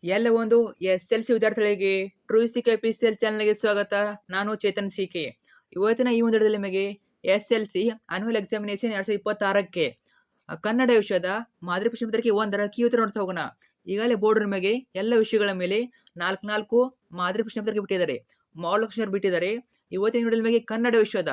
ಎಲ್ಲ ಒಂದು SLC ವಿದ್ಯಾರ್ಥಿಗಳಿಗೆ ಟ್ರೂ KPCL ಚಾನಲ್ಗೆ ಸ್ವಾಗತ. ನಾನು ಚೇತನ್ CK. ಇವತ್ತಿನ ಈ ಒಂದು ವಿಡಿಯೋದಲ್ಲಿ ನಿಮಗೆ SLC ಆನ್ಯುವಲ್ ಎಕ್ಸಾಮಿನೇಷನ್ 2026ಕ್ಕೆ ಕನ್ನಡ ವಿಷಯದ ಮಾದರಿ ಪ್ರಶ್ನೆ ಪತ್ರಿಕೆ 1ರ ಕೀ ಉತ್ತರ ನೋಡ್ತಾ ಹೋಗೋಣ. ಈಗಾಗಲೇ ಬೋರ್ಡ್ ನಿಮಗೆ ಎಲ್ಲ ವಿಷಯಗಳ ಮೇಲೆ ನಾಲ್ಕು ಮಾದರಿ ಪ್ರಶ್ನೆ ಪತ್ರಿಕೆ ಬಿಟ್ಟಿದ್ದಾರೆ, ಮಾಡಲ್ ಕ್ವೆಶ್ಚನ್ ಬಿಟ್ಟಿದ್ದಾರೆ. ಇವತ್ತಿನ ವಿಡಿಯೋದಲ್ಲಿ ನಿಮಗೆ ಕನ್ನಡ ವಿಷಯದ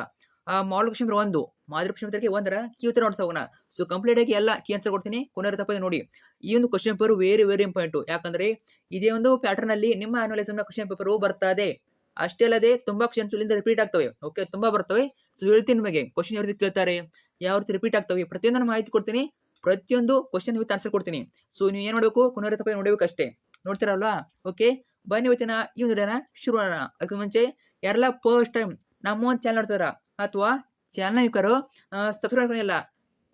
ಮಾಡಲ್ ಕ್ವೆಶ್ಚನ್ ನಂಬರ್ 1 ಮಾದರಿ ಪ್ರಶ್ನೆ ಪತ್ರಿಕೆ 1ರ ಕೀ ಉತ್ತರ ನೋಡ್ತಾ ಹೋಗೋಣ. ಸೊ ಕಂಪ್ಲೀಟ್ ಆಗಿ ಎಲ್ಲ ಕೀ ಆನ್ಸರ್ ಕೊಡ್ತೀನಿ, ಕೊನೆಯ ತಪ್ಪದೆ ನೋಡಿ. ಈ ಒಂದು ಕ್ವೆಶ್ಚನ್ ಪೇಪರ್ ವೆರಿ ಇಂಪಾರ್ಟೆಂಟ್, ಯಾಕಂದ್ರೆ ಇದೇ ಒಂದು ಪ್ಯಾಟರ್ನ್ ಅಲ್ಲಿ ನಿಮ್ಮ ಆನ್ಯುವಲ್ ಎಕ್ಸಾಮ್ ನ ಕ್ವೆಶ್ಚನ್ ಪೇಪರ್ ಬರ್ತದೆ. ಅಷ್ಟೇ ಅಲ್ಲದೆ ತುಂಬಾ ಕ್ವೆಶ್ಚನ್ಸ್ ಇಲ್ಲಿಂದ ರಿಪೀಟ್ ಆಗ್ತವೆ. ಓಕೆ, ತುಂಬಾ ಬರ್ತವೆ. ಸೊ ಹೇಳ್ತೀನಿ ನಿಮಗೆ ಕ್ವೆಶ್ಚನ್ ಯಾವ ರೀತಿ ಕೇಳ್ತಾರೆ, ಯಾವ ರೀತಿ ರಿಪೀಟ್ ಆಗ್ತವೆ, ಪ್ರತಿಯೊಂದನ್ನು ಮಾಹಿತಿ ಕೊಡ್ತೀನಿ, ಪ್ರತಿಯೊಂದು ಕ್ವೆಶ್ಚನ್ ವಿತ್ ಆನ್ಸರ್ ಕೊಡ್ತೀನಿ. ಸೊ ನೀವು ಏನ್ ಮಾಡಬೇಕು, ಕೊನೆಯ ತಪ್ಪದೆ ನೋಡಬೇಕು ಅಷ್ಟೇ. ನೋಡ್ತೀರಲ್ವಾ? ಓಕೆ, ಬನ್ನಿ ಇವತ್ತಿನ ಈ ಒಂದು ವಿಡಿಯೋನ ಶುರು ಮಾಡೋಣ. ಅದಕ್ಕೆ ಮುಂಚೆ ಯಾರೆಲ್ಲ ಫಸ್ಟ್ ಟೈಮ್ ನಮ್ಮ ಒಂದು ಚಾನಲ್ ನೋಡ್ತಾರ ಅಥವಾ ಚಾನಲ್ ಇಕ್ಕರು ಸಬ್ಸ್ಕ್ರೈಬ್ ಮಾಡಿಲ್ಲ,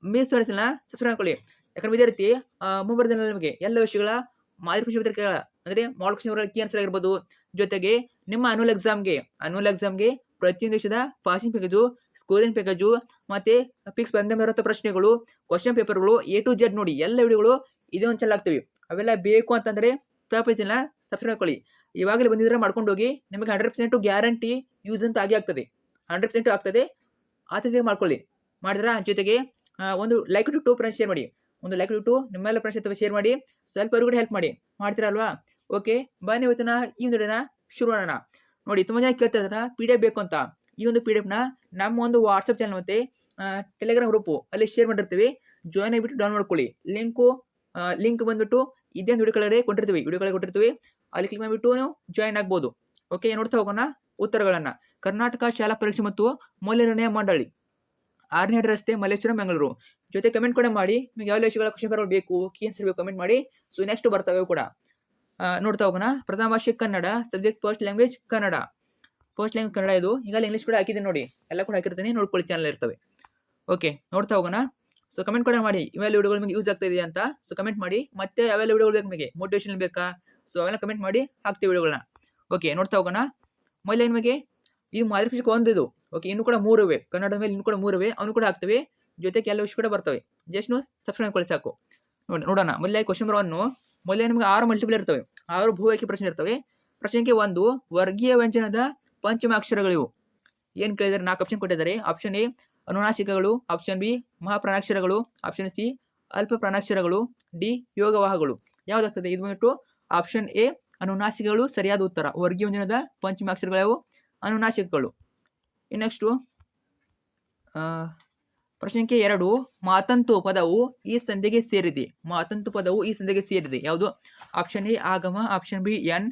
ಮಿಸ್ ಮಾಡಿಸಿಲ್ಲ, ಸಬ್ಸ್ಕ್ರೈಬ್ ಮಾಡ್ಕೊಳ್ಳಿ. ಯಾಕಂದ್ರೆ ವಿದ್ಯಾರ್ಥಿ ಮುಂಬರುವ ದಿನಗಳಲ್ಲಿ ನಿಮಗೆ ಎಲ್ಲ ವಿಷಯಗಳ ಮಾದರಿ ಪ್ರಶ್ನೆ ಪತ್ರಿಕೆಗಳ ಅಂದ್ರೆ ಮಾಡಲ್ ಕ್ವೆಶ್ಚನ್ ಕೀ ಆನ್ಸರ್ ಆಗಿರ್ಬೋದು, ಜೊತೆಗೆ ನಿಮ್ಮ ಆನ್ಯುವಲ್ ಎಕ್ಸಾಮ್ಗೆ ಪ್ರತಿಯೊಂದು ವಿಷಯದ ಪಾಸಿಂಗ್ ಪ್ಯಾಕೇಜು, ಸ್ಕೋರಿಂಗ್ ಪ್ಯಾಕೇಜು, ಮತ್ತೆ ಫಿಕ್ಸ್ ಬಂದ ಪ್ರಶ್ನೆಗಳು, ಕ್ವೆಶ್ಚನ್ ಪೇಪರ್ಗಳು A to Z ನೋಡಿ ಎಲ್ಲ ವಿಡಿಯೋಗಳು ಇದೇ ಒಂದು ಚಾನಲ್ ಆಗ್ತವೆ. ಅವೆಲ್ಲ ಬೇಕು ಅಂತಂದ್ರೆ ತಪ್ಪೇಜಿಲ್ಲ, ಸಬ್ಸ್ಕ್ರೈಬ್ ಮಾಡ್ಕೊಳ್ಳಿ. ಇವಾಗಲೇ ಬಂದಿದ್ರೆ ಮಾಡ್ಕೊಂಡು ಹೋಗಿ, ನಿಮಗೆ 100% ಗ್ಯಾರಂಟಿ ಯೂಸ್ ಅಂತ ಆಗ್ತದೆ. 100% ಆಗ್ತದೆ, ಆತಂಕ ಮಾಡ್ಕೊಳ್ಳಿ. ಮಾಡಿದ್ರ ಜೊತೆಗೆ ಒಂದು ಲೈಕ್ ಟು ಫ್ರೆಂಡ್ಸ್ ಶೇರ್ ಮಾಡಿ, ಒಂದು ಲೈಕ್ ಟು ನಿಮ್ಮೆಲ್ಲ ಫ್ರೆಂಡ್ಸ್ ಶೇರ್ ಮಾಡಿ, ಸ್ವಲ್ಪ ಅವ್ರಿಗೂ ಹೆಲ್ಪ್ ಮಾಡ್ತೀರಲ್ವಾ? ಓಕೆ, ಬನ್ನಿ ಇವತ್ತಿನ ಈ ಒಂದು ವಿಡಿಯೋನ ಶುರು ಮಾಡೋಣ. ನೋಡಿ, ತುಂಬಾ ಜನ ಕೇಳ್ತಾ ಇದ್ದಾರೆ PDF ಬೇಕು ಅಂತ. ಈ ಒಂದು PDF ನ ನಮ್ಮ ಒಂದು ವಾಟ್ಸಪ್ ಚಾನಲ್ ಮತ್ತೆ ಟೆಲಿಗ್ರಾಮ್ ಗ್ರೂಪ್ ಅಲ್ಲಿ ಶೇರ್ ಮಾಡಿರ್ತೀವಿ. ಜಾಯ್ನ್ ಆಗಿಬಿಟ್ಟು ಡೌನ್ ಮಾಡ್ಕೊಳ್ಳಿ. ಲಿಂಕ್ ಬಂದ್ಬಿಟ್ಟು ಇದೇ ವಿಡಿಯೋ ಕೆಳಗಡೆ ಕೊಟ್ಟಿರ್ತೀವಿ. ಅಲ್ಲಿ ಕ್ಲಿಕ್ ಮಾಡಿಬಿಟ್ಟು ನೀವು ಜಾಯ್ನ್ ಆಗ್ಬೋದು. ಓಕೆ, ನೋಡ್ತಾ ಹೋಗೋಣ ಉತ್ತರಗಳನ್ನ. ಕರ್ನಾಟಕ ಶಾಲಾ ಪರೀಕ್ಷೆ ಮತ್ತು ಮೌಲ್ಯನಿರ್ಣಯ ಮಂಡಳಿ, 6ನೇ ರಸ್ತೆ, ಮಲ್ಲೇಶ್ವರಂ, ಬೆಂಗಳೂರು. ಜೊತೆ ಕಮೆಂಟ್ ಕೂಡ ಮಾಡಿ, ನಿಮಗೆ ಯಾವ ವಿಷಯಗಳ ಕ್ವೆಶ್ಚನ್ ಪೇಪರ್ ಬೇಕು, ಕೀ ಆನ್ಸರ್ ಬೇಕು, ಕಮೆಂಟ್ ಮಾಡಿ. ಸೊ ನೆಕ್ಸ್ಟ್ ಬರ್ತವೆ ಕೂಡ ನೋಡ್ತಾ ಹೋಗೋಣ. ಪ್ರಥಮ ಭಾಷೆ Kannada, subject first language Kannada. ಇದು ಈಗಾಗಲೇ ಇಂಗ್ಲಿಷ್ ಕೂಡ ಹಾಕಿದ್ದೀನಿ ನೋಡಿ, ಎಲ್ಲ ಕೂಡ ಹಾಕಿರ್ತೀನಿ, ನೋಡ್ಕೊಳ್ಳಿ, ಚಾನಲ್ ಇರ್ತವೆ. ಓಕೆ, ನೋಡ್ತಾ ಹೋಗೋಣ. ಸೊ ಕಮೆಂಟ್ ಕೂಡ ಮಾಡಿ, ಇವೆಲ್ಲ ವಿಡಿಯೋಗಳು ನಿಮಗೆ ಯೂಸ್ ಆಗ್ತಾ ಇದೆ ಅಂತ. ಸೊ ಕಮೆಂಟ್ ಮಾಡಿ, ಮತ್ತೆ ಯಾವೆಲ್ಲ ವಿಡಿಯೋಗಳು ಬೇಕು ನಿಮಗೆ, ಮೋಟಿವೇಶನ್ ಬೇಕಾ, ಸೊ ಅವೆಲ್ಲ ಕಮೆಂಟ್ ಮಾಡಿ, ಹಾಕ್ತೀವಿ ವಿಡಿಯೋಗಳನ್ನ. ಓಕೆ, ನೋಡ್ತಾ ಹೋಗೋಣ. ಮೊದಲೇ ನಿಮಗೆ ಈ ಮಾದರಿ ಪ್ರಶ್ನೆ ಒಂದಿದು. ಓಕೆ, ಇನ್ನು ಕೂಡ 3 ಇವೆ, ಕನ್ನಡದ ಮೇಲೆ ಇನ್ನು ಕೂಡ 3 ಇವೆ, ಅವನು ಕೂಡ ಹಾಕ್ತೇವೆ. ಜೊತೆಗೆ ಕೆಲವು ವಿಷಯ ಕೂಡ ಬರ್ತವೆ. ಜಸ್ಟ್ ಸಬ್ಸ್ಕ್ರೈಬ್ ಮಾಡ್ಕೊಳ್ಳಿ ಸಾಕು. ನೋಡೋಣ. ಮೊದಲೇ ಕ್ವೆಶ್ಚನ್ ನಂಬರ್ 1. ಮೊದಲೇ ನಿಮಗೆ 6 ಮಲ್ಟಿಪಲ್ ಇರ್ತವೆ, 6 ಬಹು ಪ್ರಶ್ನೆ ಇರ್ತವೆ. ಪ್ರಶ್ನೆಗೆ 1, ವರ್ಗೀಯ ವ್ಯಂಜನದ ಪಂಚಮ ಅಕ್ಷರಗಳಿವು. ಏನು ಕೇಳಿದರೆ 4 ಆಪ್ಷನ್ ಕೊಟ್ಟಿದ್ದಾರೆ. ಆಪ್ಷನ್ ಎ ಅನುನಾಸಿಕಗಳು, ಆಪ್ಷನ್ ಬಿ ಮಹಾಪ್ರಾಣಾಕ್ಷರಗಳು, ಆಪ್ಷನ್ ಸಿ ಅಲ್ಪ ಪ್ರಾಣಾಕ್ಷರಗಳು, ಡಿ ಯೋಗವಾಹಗಳು. ಯಾವ್ದಾಗ್ತದೆ? ಇದು ಬಂದ್ಬಿಟ್ಟು ಆಪ್ಷನ್ ಎ ಅನುನಾಸಿಕಗಳು ಸರಿಯಾದ ಉತ್ತರ. ವರ್ಗೀಯ ವ್ಯಂಜನದ ಪಂಚಮ ಅಕ್ಷರಗಳು ಅನುನಾಸಿಕಗಳು. ನೆಕ್ಸ್ಟು ಪ್ರಶ್ನೆ 2, ಮಾತಂತು ಪದವು ಈ ಸಂಧಿಗೆ ಸೇರಿದೆ. ಯಾವುದು? ಆಪ್ಷನ್ ಎ ಆಗಮ, option B N,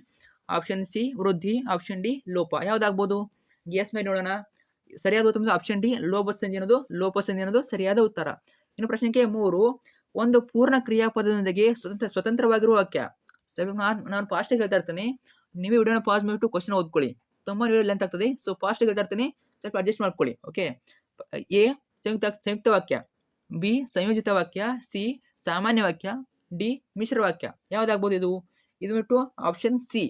option C ವೃದ್ಧಿ, ಆಪ್ಷನ್ ಡಿ ಲೋಪ. ಯಾವ್ದಾಗ್ಬೋದು? ಗೆಸ್ ಮಾಡಿ ನೋಡೋಣ. ಸರಿಯಾದ ಉತ್ತರ ಆಪ್ಷನ್ ಡಿ ಲೋಪಸಂಧಿ ಅನ್ನೋದು ಸರಿಯಾದ ಉತ್ತರ. ಇನ್ನು ಪ್ರಶ್ನೆ 3, ಒಂದು ಪೂರ್ಣ ಕ್ರಿಯಾಪದದೊಂದಿಗೆ ಸ್ವತಂತ್ರವಾಗಿರುವ ವಾಕ್ಯ. ನಾನು ಫಾಸ್ಟ್ ಹೇಳ್ತಾ ಇರ್ತೀನಿ, ನೀವೇ ವಿಡಿಯೋನ ಪಾಸ್ ಮಾಡಿಬಿಟ್ಟು ಕ್ವಶನ್ ಓದ್ಕೊಳ್ಳಿ, ತುಂಬಾ ವಿಡಿಯೋ ಲೆಂತ್ ಆಗ್ತದೆ. ಸೊ ಫಾಸ್ಟ್ ಹೇಳ್ತಾ ಇರ್ತೀನಿ, ಸ್ವಲ್ಪ ಅಡ್ಜಸ್ಟ್ ಮಾಡ್ಕೊಳ್ಳಿ. ಓಕೆ, ಎ ಸಂಯುಕ್ತ ವಾಕ್ಯ, ಬಿ ಸಂಯೋಜಿತ ವಾಕ್ಯ, ಸಿ ಸಾಮಾನ್ಯ ವಾಕ್ಯ, ಡಿ ಮಿಶ್ರ ವಾಕ್ಯ. ಯಾವ್ದಾಗ್ಬೋದು ಇದು? ಇದು ಬಿಟ್ಟು ಆಪ್ಷನ್ ಸಿ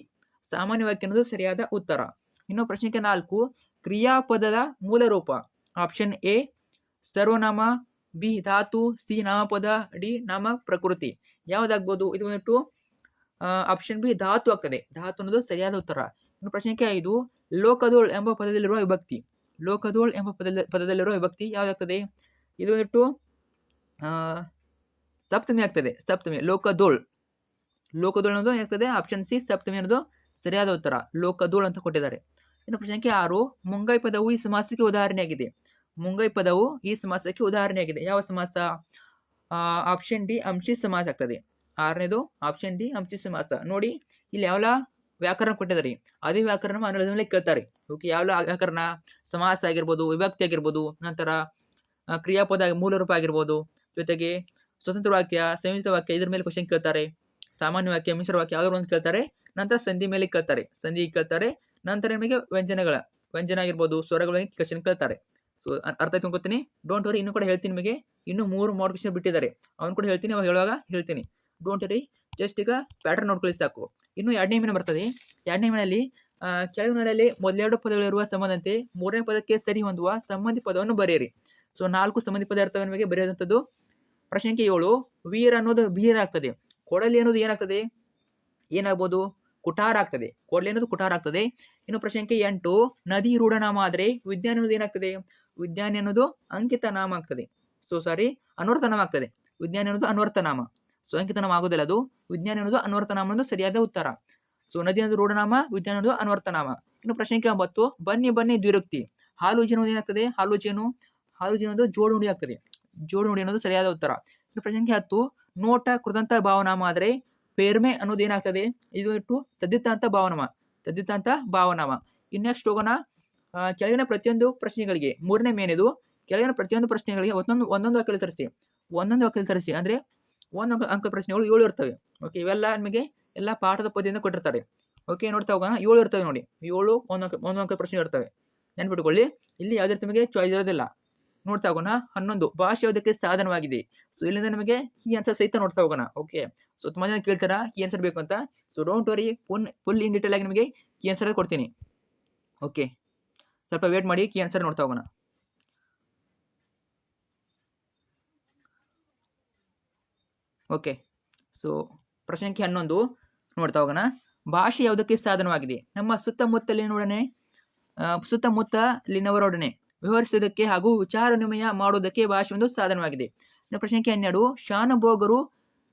ಸಾಮಾನ್ಯ ವಾಕ್ಯ ಅನ್ನೋದು ಸರಿಯಾದ ಉತ್ತರ. ಇನ್ನು ಪ್ರಶ್ನೆ 4, ಕ್ರಿಯಾಪದದ ಮೂಲ ರೂಪ. ಆಪ್ಷನ್ ಎ ಸರ್ವನಾಮ, ಬಿ ಧಾತು, ಸಿ ನಾಮಪದ, ಡಿ ನಾಮ ಪ್ರಕೃತಿ. ಯಾವ್ದಾಗ್ಬೋದು? ಇದು ಬಂದ್ಬಿಟ್ಟು ಆಪ್ಷನ್ ಬಿ ಧಾತು ಆಗ್ತದೆ. ಧಾತು ಅನ್ನೋದು ಸರಿಯಾದ ಉತ್ತರ. ಇನ್ನು ಪ್ರಶ್ನೆ 5, ಲೋಕದೋಳ್ ಎಂಬ ಪದದಲ್ಲಿರುವ ವಿಭಕ್ತಿ. ಯಾವ್ದಾಗ್ತದೆ? ಇದು ಬಂದ್ಬಿಟ್ಟು ಸಪ್ತಮಿ ಆಗ್ತದೆ. ಲೋಕದೋಳ್ ಅನ್ನೋದು ಏನಾಗ್ತದೆ? ಆಪ್ಷನ್ ಸಿ ಸಪ್ತಮಿ ಅನ್ನೋದು ಸರಿಯಾದ ಉತ್ತರ. ಲೋಕದೋಳ್ ಅಂತ ಕೊಟ್ಟಿದ್ದಾರೆ. ಇನ್ನು ಪ್ರಶ್ನೆ 6, ಮುಂಗೈ ಪದವು ಈ ಸಮಾಸಕ್ಕೆ ಉದಾಹರಣೆಯಾಗಿದೆ. ಯಾವ ಸಮಾಸ? ಆಪ್ಷನ್ ಡಿ ಅಂಶಿ ಸಮಾಸ ಆಗ್ತದೆ. 6ನೇದು ಆಪ್ಷನ್ ಡಿ ಅಂಶಿ ಸಮಾಸ. ನೋಡಿ, ಇಲ್ಲಿ ಯಾವ ವ್ಯಾಕರಣ ಕೊಟ್ಟಿದ್ದಾರೆ, ಅದೇ ವ್ಯಾಕರಣ ಆನ್ಯುವಲ್ ಕೇಳ್ತಾರೆ. ಓಕೆ, ಯಾವ ವ್ಯಾಕರಣ? ಸಮಾಸ ಆಗಿರ್ಬೋದು, ವಿಭಕ್ತಿ ಆಗಿರ್ಬೋದು, ನಂತರ ಕ್ರಿಯಾಪದ ಮೂಲ ರೂಪ ಆಗಿರ್ಬೋದು, ಜೊತೆಗೆ ಸ್ವತಂತ್ರ ವಾಕ್ಯ, ಸಂಯೋಜಿತ ವಾಕ್ಯ, ಇದ್ರ ಮೇಲೆ ಕ್ವಶನ್ ಕೇಳ್ತಾರೆ. ಸಾಮಾನ್ಯ ವಾಕ್ಯ, ಮಿಶ್ರ ವಾಕ್ಯ ಯಾವ್ದಾದ್ರು ಒಂದು ಕೇಳ್ತಾರೆ. ನಂತರ ಸಂಧಿ ಮೇಲೆ ಕೇಳ್ತಾರೆ. ನಂತರ ನಿಮಗೆ ವ್ಯಂಜನ ಆಗಿರ್ಬೋದು, ಸ್ವರಗಳ ಕ್ವಶನ್ ಕೇಳ್ತಾರೆ. ಸೊ ಅರ್ಥ ಆಯ್ತು ಅನ್ಕೋತೀನಿ. ಡೋಂಟ್ ವರಿ, ಇನ್ನು ಕೂಡ ಹೇಳ್ತೀನಿ ನಿಮಗೆ. ಇನ್ನು 3 ಮೋಡಿಫಿಕೇಶನ್ ಬಿಟ್ಟಿದ್ದಾರೆ, ಅವ್ನು ಕೂಡ ಹೇಳ್ತೀನಿ, ಅವಾಗ ಹೇಳುವಾಗ ಹೇಳ್ತೀನಿ. ಡೋಂಟ್ ವರಿ, ಜಸ್ಟ್ ಈಗ ಪ್ಯಾಟರ್ನ್ ನೋಡ್ಕೊಳ್ಳಿ ಸಾಕು. ಇನ್ನು 2ನೇ ಮೇನ ಬರ್ತದೆ. 2ನೇ ಮೇನಲ್ಲಿ ಕೆಳಗಿನಲ್ಲಿ ಮೊದಲೆರಡು ಪದಗಳಿರುವ ಸಂಬಂಧಂತೆ 3ನೇ ಪದಕ್ಕೆ ಸರಿ ಹೊಂದುವ ಸಂಬಂಧಿ ಪದವನ್ನು ಬರೆಯಿರಿ. ಸೊ 4 ಸಂಬಂಧಿ ಪದ ಇರ್ತವೆ ನಿಮಗೆ ಬರೆಯುವಂಥದ್ದು. ಪ್ರಶ್ನೆ 7, ವೀರ ಅನ್ನೋದು ಬೀರ ಆಗ್ತದೆ. ಕೊಡಲಿ ಅನ್ನೋದು ಏನಾಗ್ತದೆ? ಏನಾಗ್ಬೋದು? ಕುಟಾರ ಆಗ್ತದೆ. ಕೊಡ್ಲಿ ಅನ್ನೋದು ಕುಟಾರ ಆಗ್ತದೆ. ಇನ್ನು ಪ್ರಶ್ನೆ ಸಂಖ್ಯೆ 8, ನದಿ ರೂಢನಾಮ ಆದರೆ ವಿಜ್ಞಾನಿ ಅನ್ನೋದು ಏನಾಗ್ತದೆ? ವಿಜ್ಞಾನಿ ಅನ್ನೋದು ಅಂಕಿತ ನಾಮ ಆಗ್ತದೆ. ಅನ್ವರ್ಥ ನಾಮ ಆಗ್ತದೆ. ವಿಜ್ಞಾನಿ ಅನ್ನೋದು ಅನ್ವರ್ಥ ನಾಮ. ಅಂಕಿತ ನಾಮ ಆಗೋದಿಲ್ಲ, ಅದು ವಿಜ್ಞಾನಿ ಅನ್ನೋದು ಅನ್ವರ್ಥ ನಾಮ ಅನ್ನೋದು ಸರಿಯಾದ ಉತ್ತರ. ನದಿ ಅನ್ನೋದು ರೂಢನಾಮ, ವಿಜ್ಞಾನಿ ಅನ್ನೋದು ಅನ್ವರ್ಥ ನಾಮ. ಇನ್ನು ಪ್ರಶ್ನೆ ಸಂಖ್ಯೆ 9, ಬನ್ನಿ ಬನ್ನಿ ದ್ವಿರುಕ್ತಿ. ಹಾಲುಜಿ ಅನ್ನೋದು ಏನಾಗ್ತದೆ? ಹಾಲುಜಿ ಅನ್ನೋದು ಜೋಡು ನುಡಿ ಆಗ್ತದೆ. ಜೋಡು ನುಡಿ ಅನ್ನೋದು ಸರಿಯಾದ ಉತ್ತರ. ಇನ್ನು ಪ್ರಶ್ನೆ ಸಂಖ್ಯೆ 10, ನೋಟ ಕೃದಂತ ಭಾವನಾಮ ಆದರೆ ಪೇರ್ಮೆ ಅನ್ನೋದು ಏನಾಗ್ತದೆ? ಇದು ತದ್ದಿತಾಂತ ಭಾವನಾಮ. ಇನ್ನು ನೆಕ್ಸ್ಟ್ ಹೋಗೋಣ ಕೆಳಗಿನ ಪ್ರತಿಯೊಂದು ಪ್ರಶ್ನೆಗಳಿಗೆ. ಮೂರನೇ ಮೇನೆದು, ಕೆಳಗಿನ ಪ್ರತಿಯೊಂದು ಪ್ರಶ್ನೆಗಳಿಗೆ ಒಂದೊಂದು ವಾಕ್ಯ ತರಿಸಿ. ಅಂದ್ರೆ ಒಂದು ಅಂಕ ಪ್ರಶ್ನೆಗಳು 7 ಇರ್ತವೆ. ಓಕೆ, ಇವೆಲ್ಲ ನಿಮಗೆ ಎಲ್ಲ ಪಾಠದ ಪದ್ಯದಿಂದ ಕೊಟ್ಟಿರ್ತಾರೆ. ಓಕೆ, ನೋಡ್ತಾ ಹೋಗೋಣ. 7 ಇರ್ತವೆ ನೋಡಿ, 7 ಒಂದು ಅಂಕ ಪ್ರಶ್ನೆ ಇರ್ತವೆ. ನೆನ್ಪಿಟ್ಕೊಳ್ಳಿ, ಇಲ್ಲಿ ಯಾವುದೇ ರೀತಿ ನಿಮಗೆ ಚಾಯ್ಸ್ ಇರೋದಿಲ್ಲ. ನೋಡ್ತಾ ಹೋಗೋಣ. 11, ಭಾಷೆ ಓದಕ್ಕೆ ಸಾಧನವಾಗಿದೆ. ಇಲ್ಲಿಂದ ನಮಗೆ ಈ ಆನ್ಸರ್ ಸಹಿತ ನೋಡ್ತಾ ಹೋಗೋಣ. ಓಕೆ, ತುಂಬಾ ಜನ ಕೇಳ್ತಾರ ಈ ಆನ್ಸರ್ ಬೇಕು ಅಂತ. Don't worry, full in detail ಆಗಿ ನಿಮಗೆ ಈ ಆನ್ಸರ್ ಕೊಡ್ತೀನಿ. ಓಕೆ, ಸ್ವಲ್ಪ ವೇಟ್ ಮಾಡಿ, ಕೀ ಆನ್ಸರ್ ನೋಡ್ತಾ ಹೋಗೋಣ. ಓಕೆ, ಪ್ರಶ್ನೆ ಸಂಖ್ಯೆ 11 ನೋಡ್ತಾ ಹೋಗೋಣ. ಭಾಷೆ ಯಾವುದಕ್ಕೆ ಸಾಧನವಾಗಿದೆ? ನಮ್ಮ ಸುತ್ತಮುತ್ತಲಿನವರೊಡನೆ ವ್ಯವಹರಿಸುವುದಕ್ಕೆ ಹಾಗೂ ವಿಚಾರ ವಿನಿಮಯ ಮಾಡುವುದಕ್ಕೆ ಭಾಷೆ ಒಂದು ಸಾಧನವಾಗಿದೆ. ಇನ್ನು ಪ್ರಶ್ನೆ ಸಂಖ್ಯೆ 12, ಶಾನುಭೋಗರು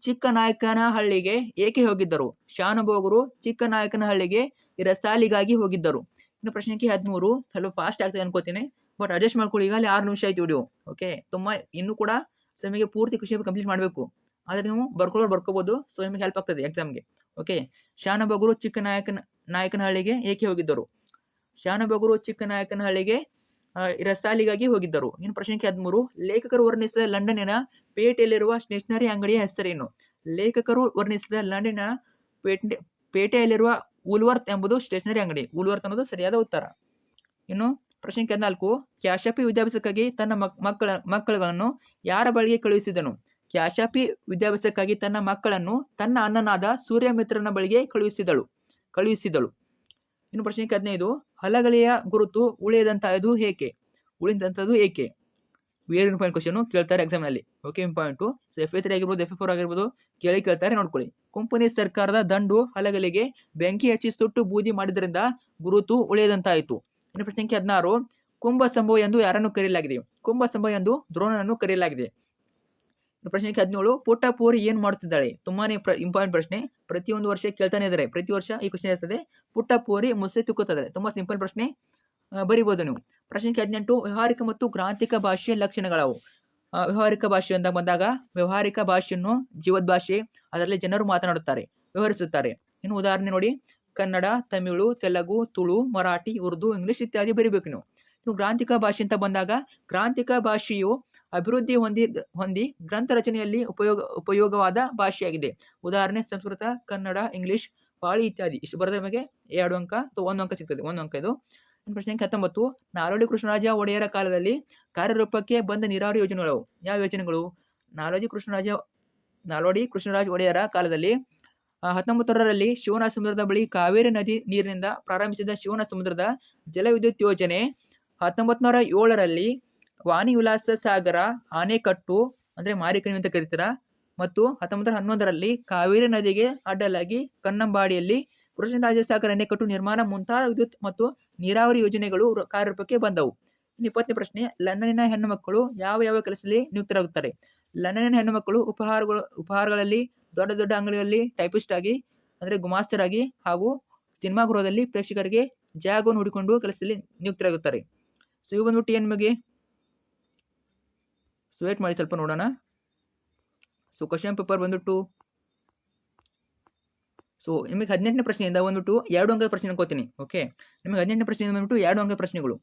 ಚಿಕ್ಕನಾಯಕನಹಳ್ಳಿಗೆ ಏಕೆ ಹೋಗಿದ್ದರು? ಶಾನುಭೋಗರು ಚಿಕ್ಕನಾಯಕನಹಳ್ಳಿಗೆ ರಸಾಲಿಗಾಗಿ ಹೋಗಿದ್ದರು. ಇನ್ನು ಪ್ರಶ್ನೆ ಸಂಖ್ಯೆ 13, ಸ್ವಲ್ಪ ಫಾಸ್ಟ್ ಆಗ್ತದೆ ಅನ್ಕೋತೀನಿ, ಬಟ್ ಅಡ್ಜಸ್ಟ್ ಮಾಡ್ಕೊಳ್ಳಿ. ಈಗಲೇ 6 ನಿಮಿಷ ಆಯ್ತು ವಿಡಿಯೋ. ಓಕೆ, ಇನ್ನೂ ಕೂಡ ನಿಮಗೆ ಪೂರ್ತಿ ಖುಷಿ ಕಂಪ್ಲೀಟ್ ಮಾಡಬೇಕು. ಆದರೆ ನೀವು ಬರ್ಕೋಬೋದು. ನಿಮಗೆ ಹೆಲ್ಪ್ ಆಗ್ತದೆ ಎಕ್ಸಾಮ್ಗೆ. ಓಕೆ, ಶಾನುಭೋಗರು ಚಿಕ್ಕನಾಯಕನಹಳ್ಳಿಗೆ ಏಕೆ ಹೋಗಿದ್ದರು? ಶಾನುಭೋಗರು ಚಿಕ್ಕನಾಯಕನಹಳ್ಳಿಗೆ ರಸಾಲಿಗಾಗಿ ಹೋಗಿದ್ದರು. ಇನ್ನು ಪ್ರಶ್ನೆ ಸಂಖ್ಯೆ 13, ಲೇಖಕರು ವರ್ಣಿಸಿದ ಲಂಡನ್ನಿನ ಪೇಟೆಯಲ್ಲಿರುವ ಸ್ಟೇಷನರಿ ಅಂಗಡಿಯ ಹೆಸರೇನು? ಲೇಖಕರು ವರ್ಣಿಸಿದ ಲಂಡನ್ನ ಪೇಟೆಯಲ್ಲಿರುವ ವುಲ್ವರ್ತ್ ಎಂಬುದು ಸ್ಟೇಷನರಿ ಅಂಗಡಿ. ವುಲ್ವರ್ತ್ ಅನ್ನೋದು ಸರಿಯಾದ ಉತ್ತರ. ಇನ್ನು ಪ್ರಶ್ನೆ ಸಂಖ್ಯೆ 14, ಕ್ಯಾಶಪಿ ವಿದ್ಯಾಭ್ಯಾಸಕ್ಕಾಗಿ ತನ್ನ ಮಕ್ಕಳನ್ನು ಯಾರ ಬಳಿಗೆ ಕಳುಹಿಸಿದನು? ಕ್ಯಾಶಪಿ ವಿದ್ಯಾಭ್ಯಾಸಕ್ಕಾಗಿ ತನ್ನ ಮಕ್ಕಳನ್ನು ತನ್ನ ಅಣ್ಣನಾದ ಸೂರ್ಯಮಿತ್ರನ ಬಳಿಗೆ ಕಳುಹಿಸಿದಳು. ಇನ್ನು ಪ್ರಶ್ನೆ ಸಂಖ್ಯೆ 15, ಹಲಗಲಿಯ ಗುರುತು ಉಳಿದಂತಹದ್ದು ಏಕೆ? ವೆರಿ ಇಂಪಾರ್ಟೆಂಟ್ ಕ್ವಶನ್ ಕೇಳ್ತಾರೆ ಎಕ್ಸಾಮ್ನಲ್ಲಿ. Okay, important. FA3 ಆಗಿರ್ಬೋದು, FA4 ಆಗಿರ್ಬೋದು, ಕೇಳ್ತಾರೆ, ನೋಡ್ಕೊಳ್ಳಿ. ಕಂಪನಿ ಸರ್ಕಾರದ ದಂಡು ಹಲಗಲಿಗೆ ಬೆಂಕಿ ಹಚ್ಚಿ ಸುಟ್ಟು ಬೂದಿ ಮಾಡಿದ್ರಿಂದ ಗುರುತು ಉಳಿಯದಂತಾಯಿತು. ಇನ್ನು ಪ್ರಶ್ನೆ ಸಂಖ್ಯೆ 16, ಕುಂಭ ಸಂಭವ ಎಂದು ಯಾರನ್ನು ಕರೆಯಲಾಗಿದೆ? ಕುಂಭ ಸಂಭವ ಎಂದು ದ್ರೋಣನನ್ನು ಕರೆಯಲಾಗಿದೆ. ಪ್ರಶ್ನೆ ಸಂಖ್ಯೆ 17, ಪುಟ್ಟ ಪೋರಿ ಏನು ಮಾಡುತ್ತಿದ್ದಾಳೆ? ತುಂಬಾನೇ ಇಂಪಾರ್ಟೆಂಟ್ ಪ್ರಶ್ನೆ, ಪ್ರತಿಯೊಂದು ವರ್ಷ ಕೇಳ್ತಾನೆ ಇದ್ದಾರೆ. ಪ್ರತಿ ವರ್ಷ ಈ ಕ್ವಶನ್ ಇರ್ತದೆ. ಪುಟ್ಟ ಪೋರಿ ಮುಸೆ ತುಕ್ಕುತ್ತದೆ. ತುಂಬಾ ಸಿಂಪಲ್ ಪ್ರಶ್ನೆ, ಬರಿಬೋದು ನೀವು. ಪ್ರಶ್ನೆ ಸಂಖ್ಯೆ 18, ವ್ಯವಹಾರಿಕ ಮತ್ತು ಗ್ರಾಂಥಿಕ ಭಾಷೆಯ ಲಕ್ಷಣಗಳವು? ವ್ಯವಹಾರಿಕ ಭಾಷೆ ಅಂತ ಬಂದಾಗ, ವ್ಯವಹಾರಿಕ ಭಾಷೆಯನ್ನು ಜೀವದ್ ಭಾಷೆ, ಅದರಲ್ಲಿ ಜನರು ಮಾತನಾಡುತ್ತಾರೆ, ವ್ಯವಹರಿಸುತ್ತಾರೆ. ಇನ್ನು ಉದಾಹರಣೆ ನೋಡಿ, ಕನ್ನಡ, ತಮಿಳು, ತೆಲುಗು, ತುಳು, ಮರಾಠಿ, ಉರ್ದು, ಇಂಗ್ಲಿಷ್ ಇತ್ಯಾದಿ ಬರಿಬೇಕು ನೀವು. ಇನ್ನು ಗ್ರಾಂಥಿಕ ಭಾಷೆ ಅಂತ ಬಂದಾಗ, ಗ್ರಾಂಥಿಕ ಭಾಷೆಯು ಅಭಿವೃದ್ಧಿ ಹೊಂದಿ ಗ್ರಂಥ ರಚನೆಯಲ್ಲಿ ಉಪಯೋಗವಾದ ಭಾಷೆಯಾಗಿದೆ. ಉದಾಹರಣೆ ಸಂಸ್ಕೃತ, ಕನ್ನಡ, ಇಂಗ್ಲಿಷ್, ಪಾಳಿ ಇತ್ಯಾದಿ. ಇಷ್ಟು ಬರೆದ ನಿಮಗೆ 2 ಅಂಕ ಅಥವಾ 1 ಅಂಕ ಸಿಗ್ತದೆ. 1 ಅಂಕ ಇದು. ಪ್ರಶ್ನೆ 19, ನಾಲ್ವಡಿ ಕೃಷ್ಣರಾಜ ಒಡೆಯರ ಕಾಲದಲ್ಲಿ ಕಾರ್ಯರೂಪಕ್ಕೆ ಬಂದ ನೀರಾವರಿ ಯೋಜನೆಗಳು? ಯಾವ ಯೋಜನೆಗಳು? ನಾಲ್ವಡಿ ಕೃಷ್ಣರಾಜ ಒಡೆಯರ ಕಾಲದಲ್ಲಿ 1900ರಲ್ಲಿ ಶಿವನ ಸಮುದ್ರದ ಬಳಿ ಕಾವೇರಿ ನದಿ ನೀರಿನಿಂದ ಪ್ರಾರಂಭಿಸಿದ ಶಿವನ ಸಮುದ್ರದ ಜಲವಿದ್ಯುತ್ ಯೋಜನೆ, 1907ರಲ್ಲಿ ವಾಣಿ ವಿಲಾಸ ಸಾಗರ ಆನೆಕಟ್ಟು ಅಂದರೆ ಮಾರಿಕಣಿ ಅಂತ ಕರೀತಾರ, ಮತ್ತು 1911ರಲ್ಲಿ ಕಾವೇರಿ ನದಿಗೆ ಅಡ್ಡಲಾಗಿ ಕನ್ನಂಬಾಡಿಯಲ್ಲಿ ಕೃಷ್ಣರಾಜಸಾಗರ ಅಣೆಕಟ್ಟು ನಿರ್ಮಾಣ ಮುಂತಾದ ವಿದ್ಯುತ್ ಮತ್ತು ನೀರಾವರಿ ಯೋಜನೆಗಳು ಕಾರ್ಯರೂಪಕ್ಕೆ ಬಂದವು. 20ನೇ ಪ್ರಶ್ನೆ, ಲಂಡನ್ನಿನ ಹೆಣ್ಣು ಮಕ್ಕಳು ಯಾವ ಕೆಲಸದಲ್ಲಿ ನಿಯುಕ್ತರಾಗುತ್ತಾರೆ? ಲಂಡನ್ನಿನ ಹೆಣ್ಣು ಮಕ್ಕಳು ಉಪಹಾರಗಳಲ್ಲಿ, ದೊಡ್ಡ ದೊಡ್ಡ ಅಂಗಡಿಗಳಲ್ಲಿ ಟೈಪಿಸ್ಟ್ ಆಗಿ ಅಂದರೆ ಗುಮಾಸ್ತರಾಗಿ, ಹಾಗೂ ಸಿನಿಮಾ ಗೃಹದಲ್ಲಿ ಪ್ರೇಕ್ಷಕರಿಗೆ ಜಾಗವನ್ನು ಹುಡುಕೊಂಡು ಕೆಲಸದಲ್ಲಿ ನಿಯುಕ್ತರಾಗುತ್ತಾರೆ. ಇವು ಬಂದ್ಬಿಟ್ಟು ಏನು ನಿಮಗೆ, ವೇಟ್ ಮಾಡಿ ಸ್ವಲ್ಪ ನೋಡೋಣ. ಕ್ವಶನ್ ಪೇಪರ್ ಬಂದ್ಬಿಟ್ಟು ನಿಮಗೆ 18ನೇ ಪ್ರಶ್ನೆಯಿಂದ ಬಂದ್ಬಿಟ್ಟು 2 ಅಂಕದ ಪ್ರಶ್ನೆ ಅನ್ಕೋತೀನಿ. ಓಕೆ, ನಿಮಗೆ 18ನೇ ಪ್ರಶ್ನೆಯಿಂದ ಬಂದ್ಬಿಟ್ಟು 2 ಅಂಕದ ಪ್ರಶ್ನೆಗಳು.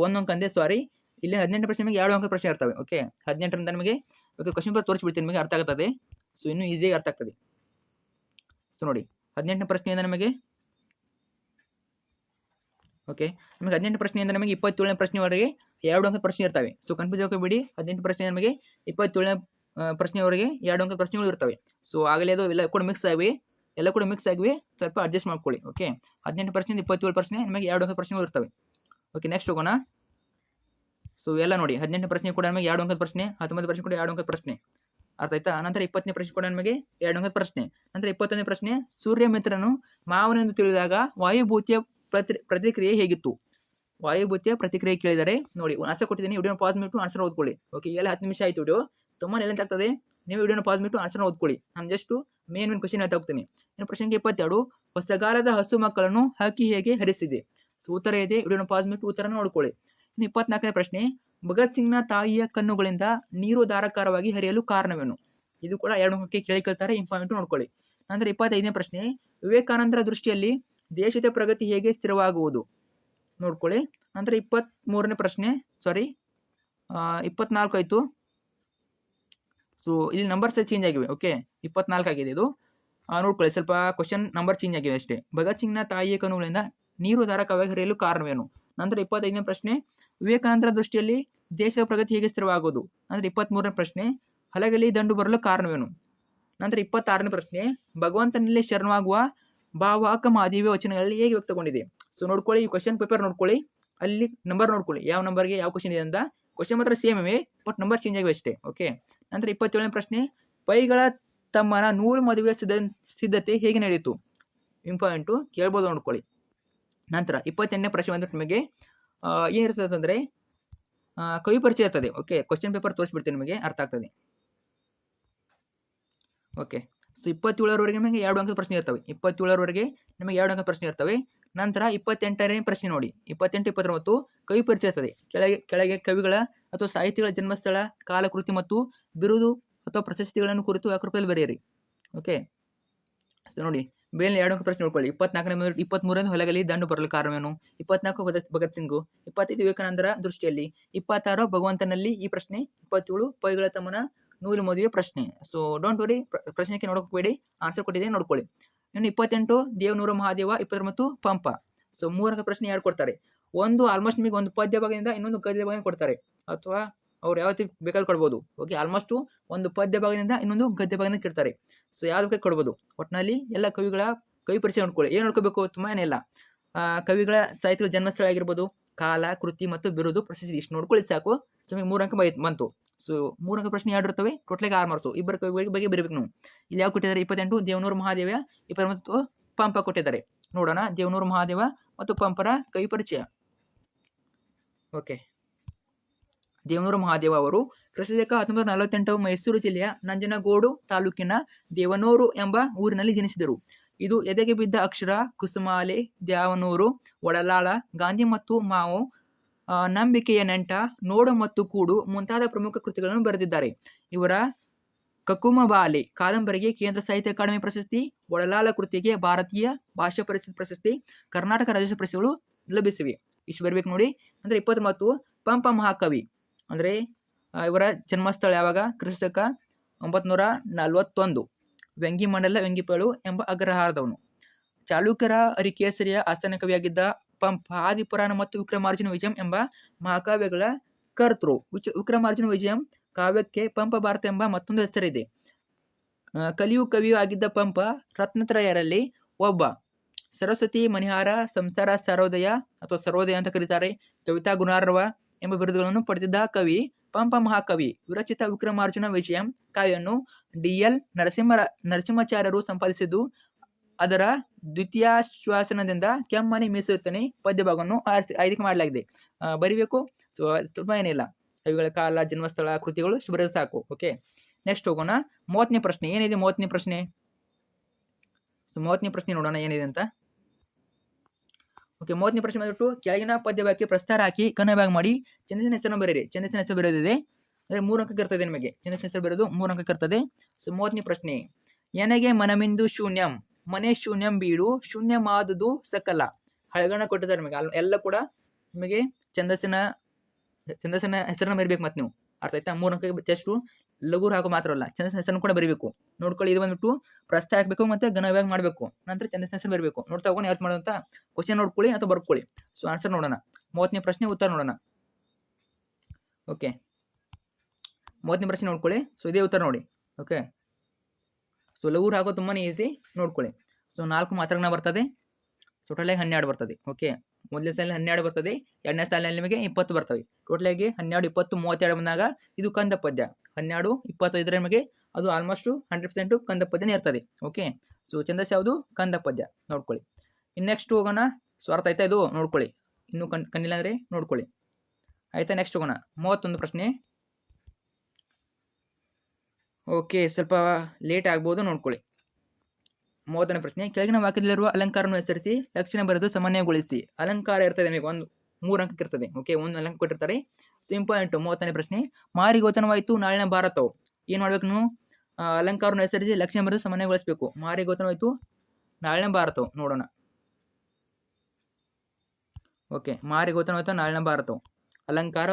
1 ಅಂಕ ಅಂದೆ, ಸಾರಿ. ಇಲ್ಲಿ 18ನೇ ಪ್ರಶ್ನೆ ನಿಮಗೆ 2 ಅಂಕದ ಪ್ರಶ್ನೆ ಇರ್ತವೆ. ಓಕೆ, 18ರಿಂದ ನಿಮಗೆ ಕ್ವಶನ್ ಪೇಪರ್ ತೋರಿಸ್ಬಿಡ್ತೀನಿ, ನಿಮಗೆ ಅರ್ಥ ಆಗ್ತದೆ. ಇನ್ನೂ ಈಸಿಯಾಗಿ ಅರ್ಥ ಆಗ್ತದೆ. ನೋಡಿ, 18ನೇ ಪ್ರಶ್ನೆಯಿಂದ ನಿಮಗೆ 18ನೇ ಪ್ರಶ್ನೆಯಿಂದ ನಮಗೆ 27ನೇ ಪ್ರಶ್ನೆವರೆಗೆ 2 ಅಂಕದ ಪ್ರಶ್ನೆ ಇರ್ತವೆ. ಕನ್ಫ್ಯೂಸ್ ಆಗಬೇಡಿ. 18 ಪ್ರಶ್ನೆ ನಮಗೆ 27ನೇ ಪ್ರಶ್ನೆವರೆಗೆ 2 ಅಂಕದ ಪ್ರಶ್ನೆಗಳು ಇರ್ತವೆ. ಆಗಲೇ ಅದು ಎಲ್ಲ ಕೂಡ ಮಿಕ್ಸ್ ಆಗಿವೆ, ಸ್ವಲ್ಪ ಅಡ್ಜಸ್ಟ್ ಮಾಡ್ಕೊಳ್ಳಿ. ಓಕೆ, 18 ಪ್ರಶ್ನೆಯಿಂದ 27 ಪ್ರಶ್ನೆ ನಮಗೆ 2 ಅಂಕದ ಪ್ರಶ್ನೆಗಳು ಇರ್ತವೆ. ಓಕೆ, ನೆಕ್ಸ್ಟ್ ಹೋಗೋಣ. ಎಲ್ಲ ನೋಡಿ, 18ನೇ ಪ್ರಶ್ನೆ ಕೂಡ ನಮಗೆ 2 ಅಂಕದ ಪ್ರಶ್ನೆ, 19 ಪ್ರಶ್ನೆ ಕೂಡ 2 ಅಂಕದ ಪ್ರಶ್ನೆ. ಅರ್ಥ ಆಯ್ತಾ. ನಂತರ 20ನೇ ಪ್ರಶ್ನೆ ಕೂಡ ನಿಮಗೆ 2 ಅಂಕದ ಪ್ರಶ್ನೆ. ನಂತರ 21ನೇ ಪ್ರಶ್ನೆ, ಸೂರ್ಯ ಮಿತ್ರನು ಮಾವನೆಂದು ತಿಳಿದಾಗ ವಾಯುಭೂತಿಯ ಪ್ರತಿಕ್ರಿಯೆ ಹೇಗಿತ್ತು? ವಾಯುಭೂತಿಯ ಪ್ರತಿಕ್ರಿಯೆ ಕೇಳಿದರೆ ನೋಡಿ ಆನ್ಸರ್ ಕೊಟ್ಟಿದ್ದೀನಿ. ವಿಡಿಯೋನ ಪಾಸ್ ಮಾಡಿಬಿಟ್ಟು ಆನ್ಸರ್ ಓದ್ಕೊಳ್ಳಿ. ಓಕೆ, ಎಲ್ಲ 10 ನಿಮಿಷ ಆಯಿತು ವಿಡಿಯೋ, ತುಂಬ ಲೆಂತ್ ಆಗ್ತದೆ. ನೀವು ವಿಡಿಯೋನ ಪಾಸ್ ಮಾಡಿಬಿಟ್ಟು ಆನ್ಸರ್ ಓದ್ಕೊಳ್ಳಿ. ನಾನು ಜಸ್ಟ್ ಮೇನ್ ಕ್ವಶನ್ ಹೇಳ್ತಾ ಹೋಗ್ತೀನಿ. ಇನ್ನು ಪ್ರಶ್ನೆಗೆ 22, ಹೊಸಗಾಲದ ಹಸು ಮಕ್ಕಳನ್ನು ಹಕ್ಕಿ ಹೇಗೆ ಹರಿಸಿದೆ? ಸೊ ಉತ್ತರ ಇದೆ, ವಿಡಿಯೋನ ಪಾಸ್ ಮಾಡಿಬಿಟ್ಟು ಉತ್ತರ ನೋಡ್ಕೊಳ್ಳಿ. ಇನ್ನು 24ನೇ ಪ್ರಶ್ನೆ, ಭಗತ್ ಸಿಂಗ್ನ ತಾಯಿಯ ಕಣ್ಣುಗಳಿಂದ ನೀರು ಧಾರಾಕಾರವಾಗಿ ಹರಿಯಲು ಕಾರಣವೇನು? ಇದು ಕೂಡ 2 ಅಂಕಕ್ಕೆ ಕೇಳ್ತಾರೆ, ಇಂಪಾರ್ಟೆಂಟ್ ನೋಡ್ಕೊಳ್ಳಿ. ನಂತರ 25ನೇ ಪ್ರಶ್ನೆ, ವಿವೇಕಾನಂದರ ದೃಷ್ಟಿಯಲ್ಲಿ ದೇಶದ ಪ್ರಗತಿ ಹೇಗೆ ಸ್ಥಿರವಾಗುವುದು? ನೋಡ್ಕೊಳ್ಳಿ. ನಂತರ 23ನೇ ಪ್ರಶ್ನೆ, 24 ಆಯಿತು. ಸೊ ಇಲ್ಲಿ ನಂಬರ್ಸ್ ಚೇಂಜ್ ಆಗಿವೆ. ಓಕೆ, 24 ಆಗಿದೆ ಇದು. ನೋಡ್ಕೊಳ್ಳಿ, ಸ್ವಲ್ಪ ಕ್ವಶನ್ ನಂಬರ್ ಚೇಂಜ್ ಆಗಿವೆ ಅಷ್ಟೇ. ಭಗತ್ ಸಿಂಗ್ನ ತಾಯಿಯ ಕಣ್ಣುಗಳಿಂದ ನೀರು ಧಾರಾಕಾರವಾಗಿ ಹರಿಯಲು ಕಾರಣವೇನು? ನಂತರ 25ನೇ ಪ್ರಶ್ನೆ, ವಿವೇಕಾನಂದರ ದೃಷ್ಟಿಯಲ್ಲಿ ದೇಶದ ಪ್ರಗತಿ ಹೇಗೆ ಸ್ಥಿರವಾಗುವುದು? ನಂತರ 23ನೇ ಪ್ರಶ್ನೆ, ಹಲಗೆಯಲ್ಲಿ ದಂಡು ಬರಲು ಕಾರಣವೇನು? ನಂತರ 26ನೇ ಪ್ರಶ್ನೆ, ಭಗವಂತನಲ್ಲಿ ಶರಣವಾಗುವ ಭಾವ ಅಕಮಾದಿವ್ಯ ವಚನಗಳಲ್ಲಿ ಹೇಗೆ ವ್ಯಕ್ತಗೊಂಡಿದೆ? ಸೊ ನೋಡ್ಕೊಳ್ಳಿ, ಈ ಕ್ವಶನ್ ಪೇಪರ್ ನೋಡ್ಕೊಳ್ಳಿ, ಅಲ್ಲಿ ನಂಬರ್ ನೋಡ್ಕೊಳ್ಳಿ, ಯಾವ ನಂಬರ್ಗೆ ಯಾವ ಕ್ವಶನ್ ಇದೆ ಅಂತ. ಕ್ವಶನ್ ಮಾತ್ರ ಸೇಮ್ ಇವೆ, ಬಟ್ ನಂಬರ್ ಚೇಂಜ್ ಆಗಿವೆ ಅಷ್ಟೇ. ಓಕೆ. ನಂತರ 27ನೇ ಪ್ರಶ್ನೆ, ಪೈಗಳ ತಮ್ಮನ 100 ಮದುವೆ ಸಿದ್ಧತೆ ಹೇಗೆ ನಡೆಯಿತು? ಇಂಪಾರ್ಟೆಂಟು, ಕೇಳ್ಬೋದು, ನೋಡ್ಕೊಳ್ಳಿ. ನಂತರ 28ನೇ ಪ್ರಶ್ನೆ ಬಂದ್ಬಿಟ್ಟು ನಿಮಗೆ ಏನಿರ್ತದೆ ಅಂದರೆ ಕವಿ ಪರಿಚಯ ಇರ್ತದೆ. ಓಕೆ, ಕ್ವಶನ್ ಪೇಪರ್ ತೋರಿಸ್ಬಿಡ್ತೀನಿ, ನಿಮಗೆ ಅರ್ಥ ಆಗ್ತದೆ. ಓಕೆ, ಸೊ 27ರವರೆಗೆ ನಿಮಗೆ 2 ಅಂಕದ ಪ್ರಶ್ನೆ ಇರ್ತವೆ. 27ರವರೆಗೆ ನಿಮಗೆ 2 ಅಂಕದ ಪ್ರಶ್ನೆ ಇರ್ತವೆ. ನಂತರ 28ನೇ ಪ್ರಶ್ನೆ ನೋಡಿ, 28, 29 ಕವಿ ಪರಿಚಯ ಇರ್ತದೆ. ಕೆಳಗೆ ಕವಿಗಳ ಅಥವಾ ಸಾಹಿತಿಗಳ ಜನ್ಮಸ್ಥಳ, ಕಾಲಕೃತಿ ಮತ್ತು ಬಿರುದು ಅಥವಾ ಪ್ರಶಸ್ತಿಗಳನ್ನು ಕುರಿತು ವ್ಯಾಕೃತಿಯಲ್ಲಿ ಬರೆಯಿರಿ. ಓಕೆ, ಸೊ ನೋಡಿ ಬೇರೆ 2 ಅಂಕ ಪ್ರಶ್ನೆ ನೋಡ್ಕೊಳ್ಳಿ. 23ನೇ ಹೊಲಗಲಿ ದಂಡು ಬರಲು ಕಾರಣವೇನು? 24 ಭಗತ್ ಸಿಂಗು, 25 ವಿವೇಕಾನಂದರ ದೃಷ್ಟಿಯಲ್ಲಿ, 26 ಭಗವಂತನಲ್ಲಿ ಈ ಪ್ರಶ್ನೆ, 27 ಪೈಗಳ ತಮ್ಮನ 100 ಮದುವೆ ಪ್ರಶ್ನೆ. ಸೊ ಡೋಂಟ್ ವರಿ, ಪ್ರಶ್ನೆಗೆ ನೋಡೋಕೆ ಆನ್ಸರ್ ಕೊಟ್ಟಿದೆ, ನೋಡ್ಕೊಳ್ಳಿ. ಇನ್ನು 28 ದೇವನೂರು ಮಹಾದೇವ, 29 ಪಂಪ. ಸೊ 3 ಅಂಕ ಪ್ರಶ್ನೆ 2 ಕೊಡ್ತಾರೆ. ಒಂದು ಆಲ್ಮೋಸ್ಟ್ ನಿಮಗೆ ಒಂದು ಪದ್ಯ ಭಾಗದಿಂದ ಇನ್ನೊಂದು ಗದ್ಯ ಭಾಗ ಕೊಡ್ತಾರೆ, ಅಥವಾ ಅವ್ರು ಯಾವ ರೀತಿ ಬೇಕಾದ್ರೂ ಕೊಡ್ಬೋದು. ಓಕೆ, ಆಲ್ಮೋಸ್ಟ್ ಒಂದು ಪದ್ಯ ಭಾಗದಿಂದ ಇನ್ನೊಂದು ಗದ್ಯ ಭಾಗದಿಂದ ಕೇಳ್ತಾರೆ. ಸೊ ಯಾವ್ದು ಬೇಕಾದ್ರೆ ಕೊಡ್ಬೋದು. ಒಟ್ಟಿನಲ್ಲಿ ಎಲ್ಲ ಕವಿ ಪರಿಚಯ ನೋಡ್ಕೊಳ್ಳಿ. ಏನು ನೋಡ್ಕೋಬೇಕು, ತುಂಬ ಏನಿಲ್ಲ. ಕವಿಗಳ ಸಾಹಿತ್ಯಗಳ ಜನ್ಮಸ್ಥಳ ಆಗಿರ್ಬೋದು, ಕಾಲ, ಕೃತಿ ಮತ್ತು ಬಿರುದು, ಪ್ರಶಸ್ತಿ, ಇಷ್ಟು ನೋಡ್ಕೊಳ್ಳಿ ಸಾಕು. ಸೊ ನಿಮಗೆ 3 ಅಂಕ ಬಂತು. ಸೊ 3 ಅಂಕ ಪ್ರಶ್ನೆ 2 ಇರ್ತವೆ, ಟೋಟಲಾಗಿ 6 ಮಾರ್ಕ್ಸು. ಇಬ್ಬರು ಕವಿಗಳಿಗೆ ಬಗ್ಗೆ ಬರೀಬೇಕು ನೀವು. ಇಲ್ಲಿ ಯಾವ ಕೊಟ್ಟಿದ್ದಾರೆ? 28 ದೇವನೂರು ಮಹಾದೇವ, 29 ಪಂಪ ಕೊಟ್ಟಿದ್ದಾರೆ. ನೋಡೋಣ, ದೇವನೂರು ಮಹಾದೇವ ಮತ್ತು ಪಂಪರ ಕವಿ ಪರಿಚಯ. ಓಕೆ, ದೇವನೂರು ಮಹಾದೇವ ಅವರು ಕ್ರಿಸ್ತಶಕ 1948 ಮೈಸೂರು ಜಿಲ್ಲೆಯ ನಂಜನಗೂಡು ತಾಲೂಕಿನ ದೇವನೂರು ಎಂಬ ಊರಿನಲ್ಲಿ ಜನಿಸಿದರು. ಇದು ಎದೆಗೆ ಬಿದ್ದ ಅಕ್ಷರ, ಕುಸುಮಾಲೆ, ದ್ಯಾವನೂರು, ಒಡಲಾಳ, ಗಾಂಧಿ ಮತ್ತು ಮಾವು, ನಂಬಿಕೆಯ ನೆಂಟ, ನೋಡು ಮತ್ತು ಕೂಡು ಮುಂತಾದ ಪ್ರಮುಖ ಕೃತಿಗಳನ್ನು ಬರೆದಿದ್ದಾರೆ. ಇವರ ಕಕುಮಬಾಲೆ ಕಾದಂಬರಿಗೆ ಕೇಂದ್ರ ಸಾಹಿತ್ಯ ಅಕಾಡೆಮಿ ಪ್ರಶಸ್ತಿ, ಒಡಲಾಳ ಕೃತಿಗೆ ಭಾರತೀಯ ಭಾಷಾ ಪರಿಷತ್ ಪ್ರಶಸ್ತಿ, ಕರ್ನಾಟಕ ರಾಜ್ಯೋತ್ಸವ ಪ್ರಶಸ್ತಿಗಳು ಲಭಿಸಿವೆ. ಇಷ್ಟು ಬರಬೇಕು ನೋಡಿ. ಅಂದರೆ 29 ಪಂಪ ಮಹಾಕವಿ, ಅಂದರೆ ಇವರ ಜನ್ಮಸ್ಥಳ ಯಾವಾಗ? ಕ್ರಿಸ್ತಕ 941. ವ್ಯಂಗ್ಯಮಂಡಲ ವ್ಯಂಗ್ಯಪೇಳು ಎಂಬ ಅಗ್ರಹಾರದವನು. ಚಾಲುಕ್ಯರ ಅರಿಕೇಸರಿಯ ಆಸ್ಥಾನ ಕವಿಯಾಗಿದ್ದ ಪಂಪ ಆದಿಪುರಾಣ ಮತ್ತು ವಿಕ್ರಮಾರ್ಜುನ ವಿಜಯಂ ಎಂಬ ಮಹಾಕಾವ್ಯಗಳ ಕರ್ತೃ. ವಿಕ್ರಮಾರ್ಜುನ ವಿಜಯಂ ಕಾವ್ಯಕ್ಕೆ ಪಂಪ ಭಾರತ ಎಂಬ ಮತ್ತೊಂದು ಹೆಸರಿದೆ. ಕಲಿಯು ಕವಿಯೂ ಆಗಿದ್ದ ಪಂಪ ರತ್ನತ್ರಯರಲ್ಲಿ ಒಬ್ಬ. ಸರಸ್ವತಿ, ಮಣಿಹಾರ, ಸಂಸಾರ, ಸರ್ವೋದಯ ಅಥವಾ ಸರ್ವೋದಯ ಅಂತ ಕರೀತಾರೆ, ಕವಿತಾ ಗುಣಾರ್ವ ಎಂಬ ಬಿರುದುಗಳನ್ನು ಪಡೆದಿದ್ದ ಕವಿ ಪಂಪ ಮಹಾಕವಿ. ವಿರಚಿತ ವಿಕ್ರಮಾರ್ಜುನ ವಿಜಯಂ ಕಾವ್ಯವನ್ನು ಡಿ.ಎಲ್. ನರಸಿಂಹಾಚಾರ್ಯರು ಸಂಪಾದಿಸಿದ್ದು, ಅದರ ದ್ವಿತೀಯಾಶ್ವಾಸನದಿಂದ ಕೆಮ್ಮನೆ ಮೀಸಲುತ್ತನೆ ಪದ್ಯ ಭಾಗವನ್ನು ಆಯ್ಕೆ ಮಾಡಲಾಗಿದೆ. ಬರಿಬೇಕು. ಸೊ ತುಂಬ ಏನಿಲ್ಲ, ಕವಿಗಳ ಕಾಲ, ಜನ್ಮಸ್ಥಳ, ಕೃತಿಗಳು ಬರೆದು ಸಾಕು. ಓಕೆ, ನೆಕ್ಸ್ಟ್ ಹೋಗೋಣ. 30ನೇ ಪ್ರಶ್ನೆ ಏನಿದೆ? 30ನೇ ಪ್ರಶ್ನೆ, ಸೊ 30ನೇ ಪ್ರಶ್ನೆ ನೋಡೋಣ ಏನಿದೆ ಅಂತ. ಓಕೆ, 30ನೇ ಪ್ರಶ್ನೆ ಬಂದ್ಬಿಟ್ಟು ಕೆಳಗಿನ ಪದ್ಯ ವಾಕ್ಯ ಪ್ರಸ್ತಾರ ಹಾಕಿ ಕನ್ನಡ ಮಾಡಿ ಛಂದಸ್ಸಿನ ಹೆಸರನ್ನು ಬರೆಯಿರಿ. ಛಂದಸ್ಸಿನ ಹೆಸರು ಬರೆಯೋದಿದೆ, ಅಂದರೆ 3 ಅಂಕಕ್ಕೆ ಇರ್ತದೆ ನಿಮಗೆ. ಛಂದಸ್ಸಿನ ಹೆಸರು ಬರೆಯೋದು 3 ಅಂಕಕ್ಕೆ ಇರ್ತದೆ. ಸೊ 30ನೇ ಪ್ರಶ್ನೆ, ಎನಗೆ ಮನಮಿಂದು ಶೂನ್ಯಂ, ಮನೆ ಶೂನ್ಯಂ ಬೀಡು, ಶೂನ್ಯಮಾದುದು ಸಕಲ. ಹಳೆಗಣ ಕೊಟ್ಟಿದ್ದಾರೆ ನಿಮಗೆ, ಎಲ್ಲ ಕೂಡ ನಿಮಗೆ ಛಂದಸ್ಸಿನ ಹೆಸರನ್ನು ಬರೀಬೇಕು. ಮತ್ತೆ ನೀವು ಅರ್ಥ ಆಯ್ತಾ? 3 ಅಂಕಕ್ಕೆ ಜಸ್ಟ್ ಲಘು ಹಾಕೋ ಮಾತ್ರ ಅಲ್ಲ, ಛಂದಸ್ಸಿನ ಹೆಸರನ್ನು ಕೂಡ ಬರೀಬೇಕು. ನೋಡ್ಕೊಳ್ಳಿ, ಇದು ಬಂದ್ಬಿಟ್ಟು ಪ್ರಸ್ತಾರ ಹಾಕಬೇಕು ಮತ್ತು ಘನವಾಗಿ ಮಾಡಬೇಕು. ನಂತರ ಛಂದಸ್ಸಿನ ಹೆಸರು ಬರಬೇಕು. ನೋಡ್ತಾ ಹೋಗೋಣ ಯಾವ್ದು ಮಾಡೋದಂತ. ಕ್ವಶನ್ ನೋಡ್ಕೊಳ್ಳಿ ಅಥವಾ ಬರ್ಕೊಳ್ಳಿ. ಸೊ ಆನ್ಸರ್ ನೋಡೋಣ. 30ನೇ ಪ್ರಶ್ನೆ ಉತ್ತರ ನೋಡೋಣ. ಓಕೆ, 30ನೇ ಪ್ರಶ್ನೆ ನೋಡ್ಕೊಳ್ಳಿ. ಸೊ ಇದೇ ಉತ್ತರ ನೋಡಿ. ಓಕೆ, ಸೊ ಲಘು ಹಾಕೋ ತುಂಬಾ ಈಸಿ, ನೋಡ್ಕೊಳ್ಳಿ. ಸೊ 4 ಮಾತ್ರಗಳನ್ನ ಬರ್ತದೆ, ಟೋಟಲಾಗಿ 12 ಬರ್ತದೆ. ಓಕೆ, ಮೊದಲನೇ ಸಾಲಿನಲ್ಲಿ 12 ಬರ್ತದೆ, 2ನೇ ಸಾಲಿನಲ್ಲಿ ನಿಮಗೆ 20 ಬರ್ತವೆ. ಟೋಟಲಾಗಿ 12, 20, 32 ಬಂದಾಗ ಇದು ಕಂದ ಪದ್ಯ. 12, 25 ನಿಮಗೆ ಅದು ಆಲ್ಮೋಸ್ಟ್ 100% ಕಂದ ಪದ್ಯನೇ ಇರ್ತದೆ. ಓಕೆ, ಸೊ ಛಂದಸ್ಸು ಯಾವುದು? ಕಂದ ಪದ್ಯ. ನೋಡ್ಕೊಳ್ಳಿ. ಇನ್ನು ನೆಕ್ಸ್ಟ್ ಹೋಗೋಣ. ಸೊ ಅರ್ಥ ಆಯ್ತಾ ಇದು? ನೋಡ್ಕೊಳ್ಳಿ. ಇನ್ನೂ ಕಣ್ಣಿಲ್ಲ ಅಂದರೆ ನೋಡ್ಕೊಳ್ಳಿ. ಆಯ್ತಾ? ನೆಕ್ಸ್ಟ್ ಹೋಗೋಣ. 31 ಪ್ರಶ್ನೆ. ಓಕೆ, ಸ್ವಲ್ಪ ಲೇಟ್ ಆಗ್ಬೋದು, ನೋಡ್ಕೊಳ್ಳಿ. 30ನೇ ಪ್ರಶ್ನೆ. ಕೆಳಗಿನ ವಾಕ್ಯದಲ್ಲಿರುವ ಅಲಂಕಾರವನ್ನು ಹೆಸರಿಸಿ ಲಕ್ಷಣ ಬರೆದು ಸಮನ್ವಯಗೊಳಿಸಿ. ಅಲಂಕಾರ ಇರ್ತದೆ ನಿಮಗೆ, ಒಂದು 3 ಅಂಕಕ್ಕೆ ಇರ್ತದೆ. ಓಕೆ, ಒಂದು ಅಲಂಕಾರ ಕೊಟ್ಟಿರ್ತಾರೆ. So important. 30ನೇ ಪ್ರಶ್ನೆ. ಮಾರಿಗೋತನವಾಯಿತು ನಾಳಿನ ಭಾರತವು. ಏನು ಮಾಡ್ಬೇಕು ನೀವು? ಅಲಂಕಾರವನ್ನು ಹೆಸರಿಸಿ ಲಕ್ಷಣ ಬರೆದು ಸಮನ್ವಯಗೊಳಿಸಬೇಕು. ಮಾರಿಗೋತನವಾಯಿತು ನಾಳಿನ ಭಾರತವು. ನೋಡೋಣ. ಓಕೆ, ಮಾರಿಗೋತನವಾಯಿತು ನಾಳಿನ ಭಾರತವು. ಅಲಂಕಾರ,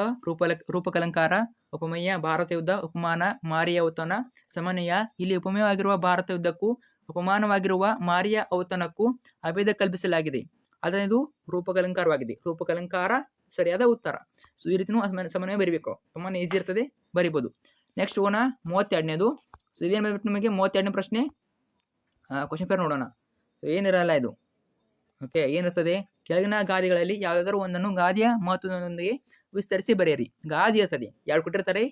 ರೂಪಕಲಂಕಾರ, ಉಪಮೇಯ, ಭಾರತ ಯುದ್ಧ, ಉಪಮಾನ, ಮಾರಿಯ ಔತಣ, ಸಮನ್ವಯ. ಇಲ್ಲಿ ಉಪಮೇಯವಾಗಿರುವ ಭಾರತ ಯುದ್ಧಕ್ಕೂ ಉಪಮಾನವಾಗಿರುವ ಮಾರಿಯ ಔತಣಕ್ಕೂ ಅಭೇದ ಕಲ್ಪಿಸಲಾಗಿದೆ. ಆದರೆ ಇದು ರೂಪಕಲಂಕಾರವಾಗಿದೆ. ರೂಪಕಲಂಕಾರ ಸರಿಯಾದ ಉತ್ತರ. ಸೊ ಈ ರೀತಿನೂ ಸಮನ್ವಯ ಬರೀಬೇಕು. ತುಂಬಾ ಈಸಿ ಇರ್ತದೆ, ಬರಿಬೋದು. ನೆಕ್ಸ್ಟ್ ಹೋಗೋಣ. 32ನೇದು. ಸೊ ಇದೇನು ಬರ್ಬಿಟ್ಟು ನಿಮಗೆ 32ನೇ ಪ್ರಶ್ನೆ. ಕ್ವಶನ್ ಪೇಪರ್ ನೋಡೋಣ. ಸೊ ಏನಿರಲ್ಲ ಇದು. ಓಕೆ, ಏನಿರ್ತದೆ? ಕೆಳಗಿನ ಗಾದಿಗಳಲ್ಲಿ ಯಾವುದಾದ್ರೂ ಒಂದನ್ನು ಗಾದಿಯ ಮಹತ್ವದೊಂದಿಗೆ ವಿಸ್ತರಿಸಿ ಬರೆಯಿರಿ. ಗಾದಿ ಇರ್ತದೆ, 2 ಕೊಟ್ಟಿರ್ತಾರೆ,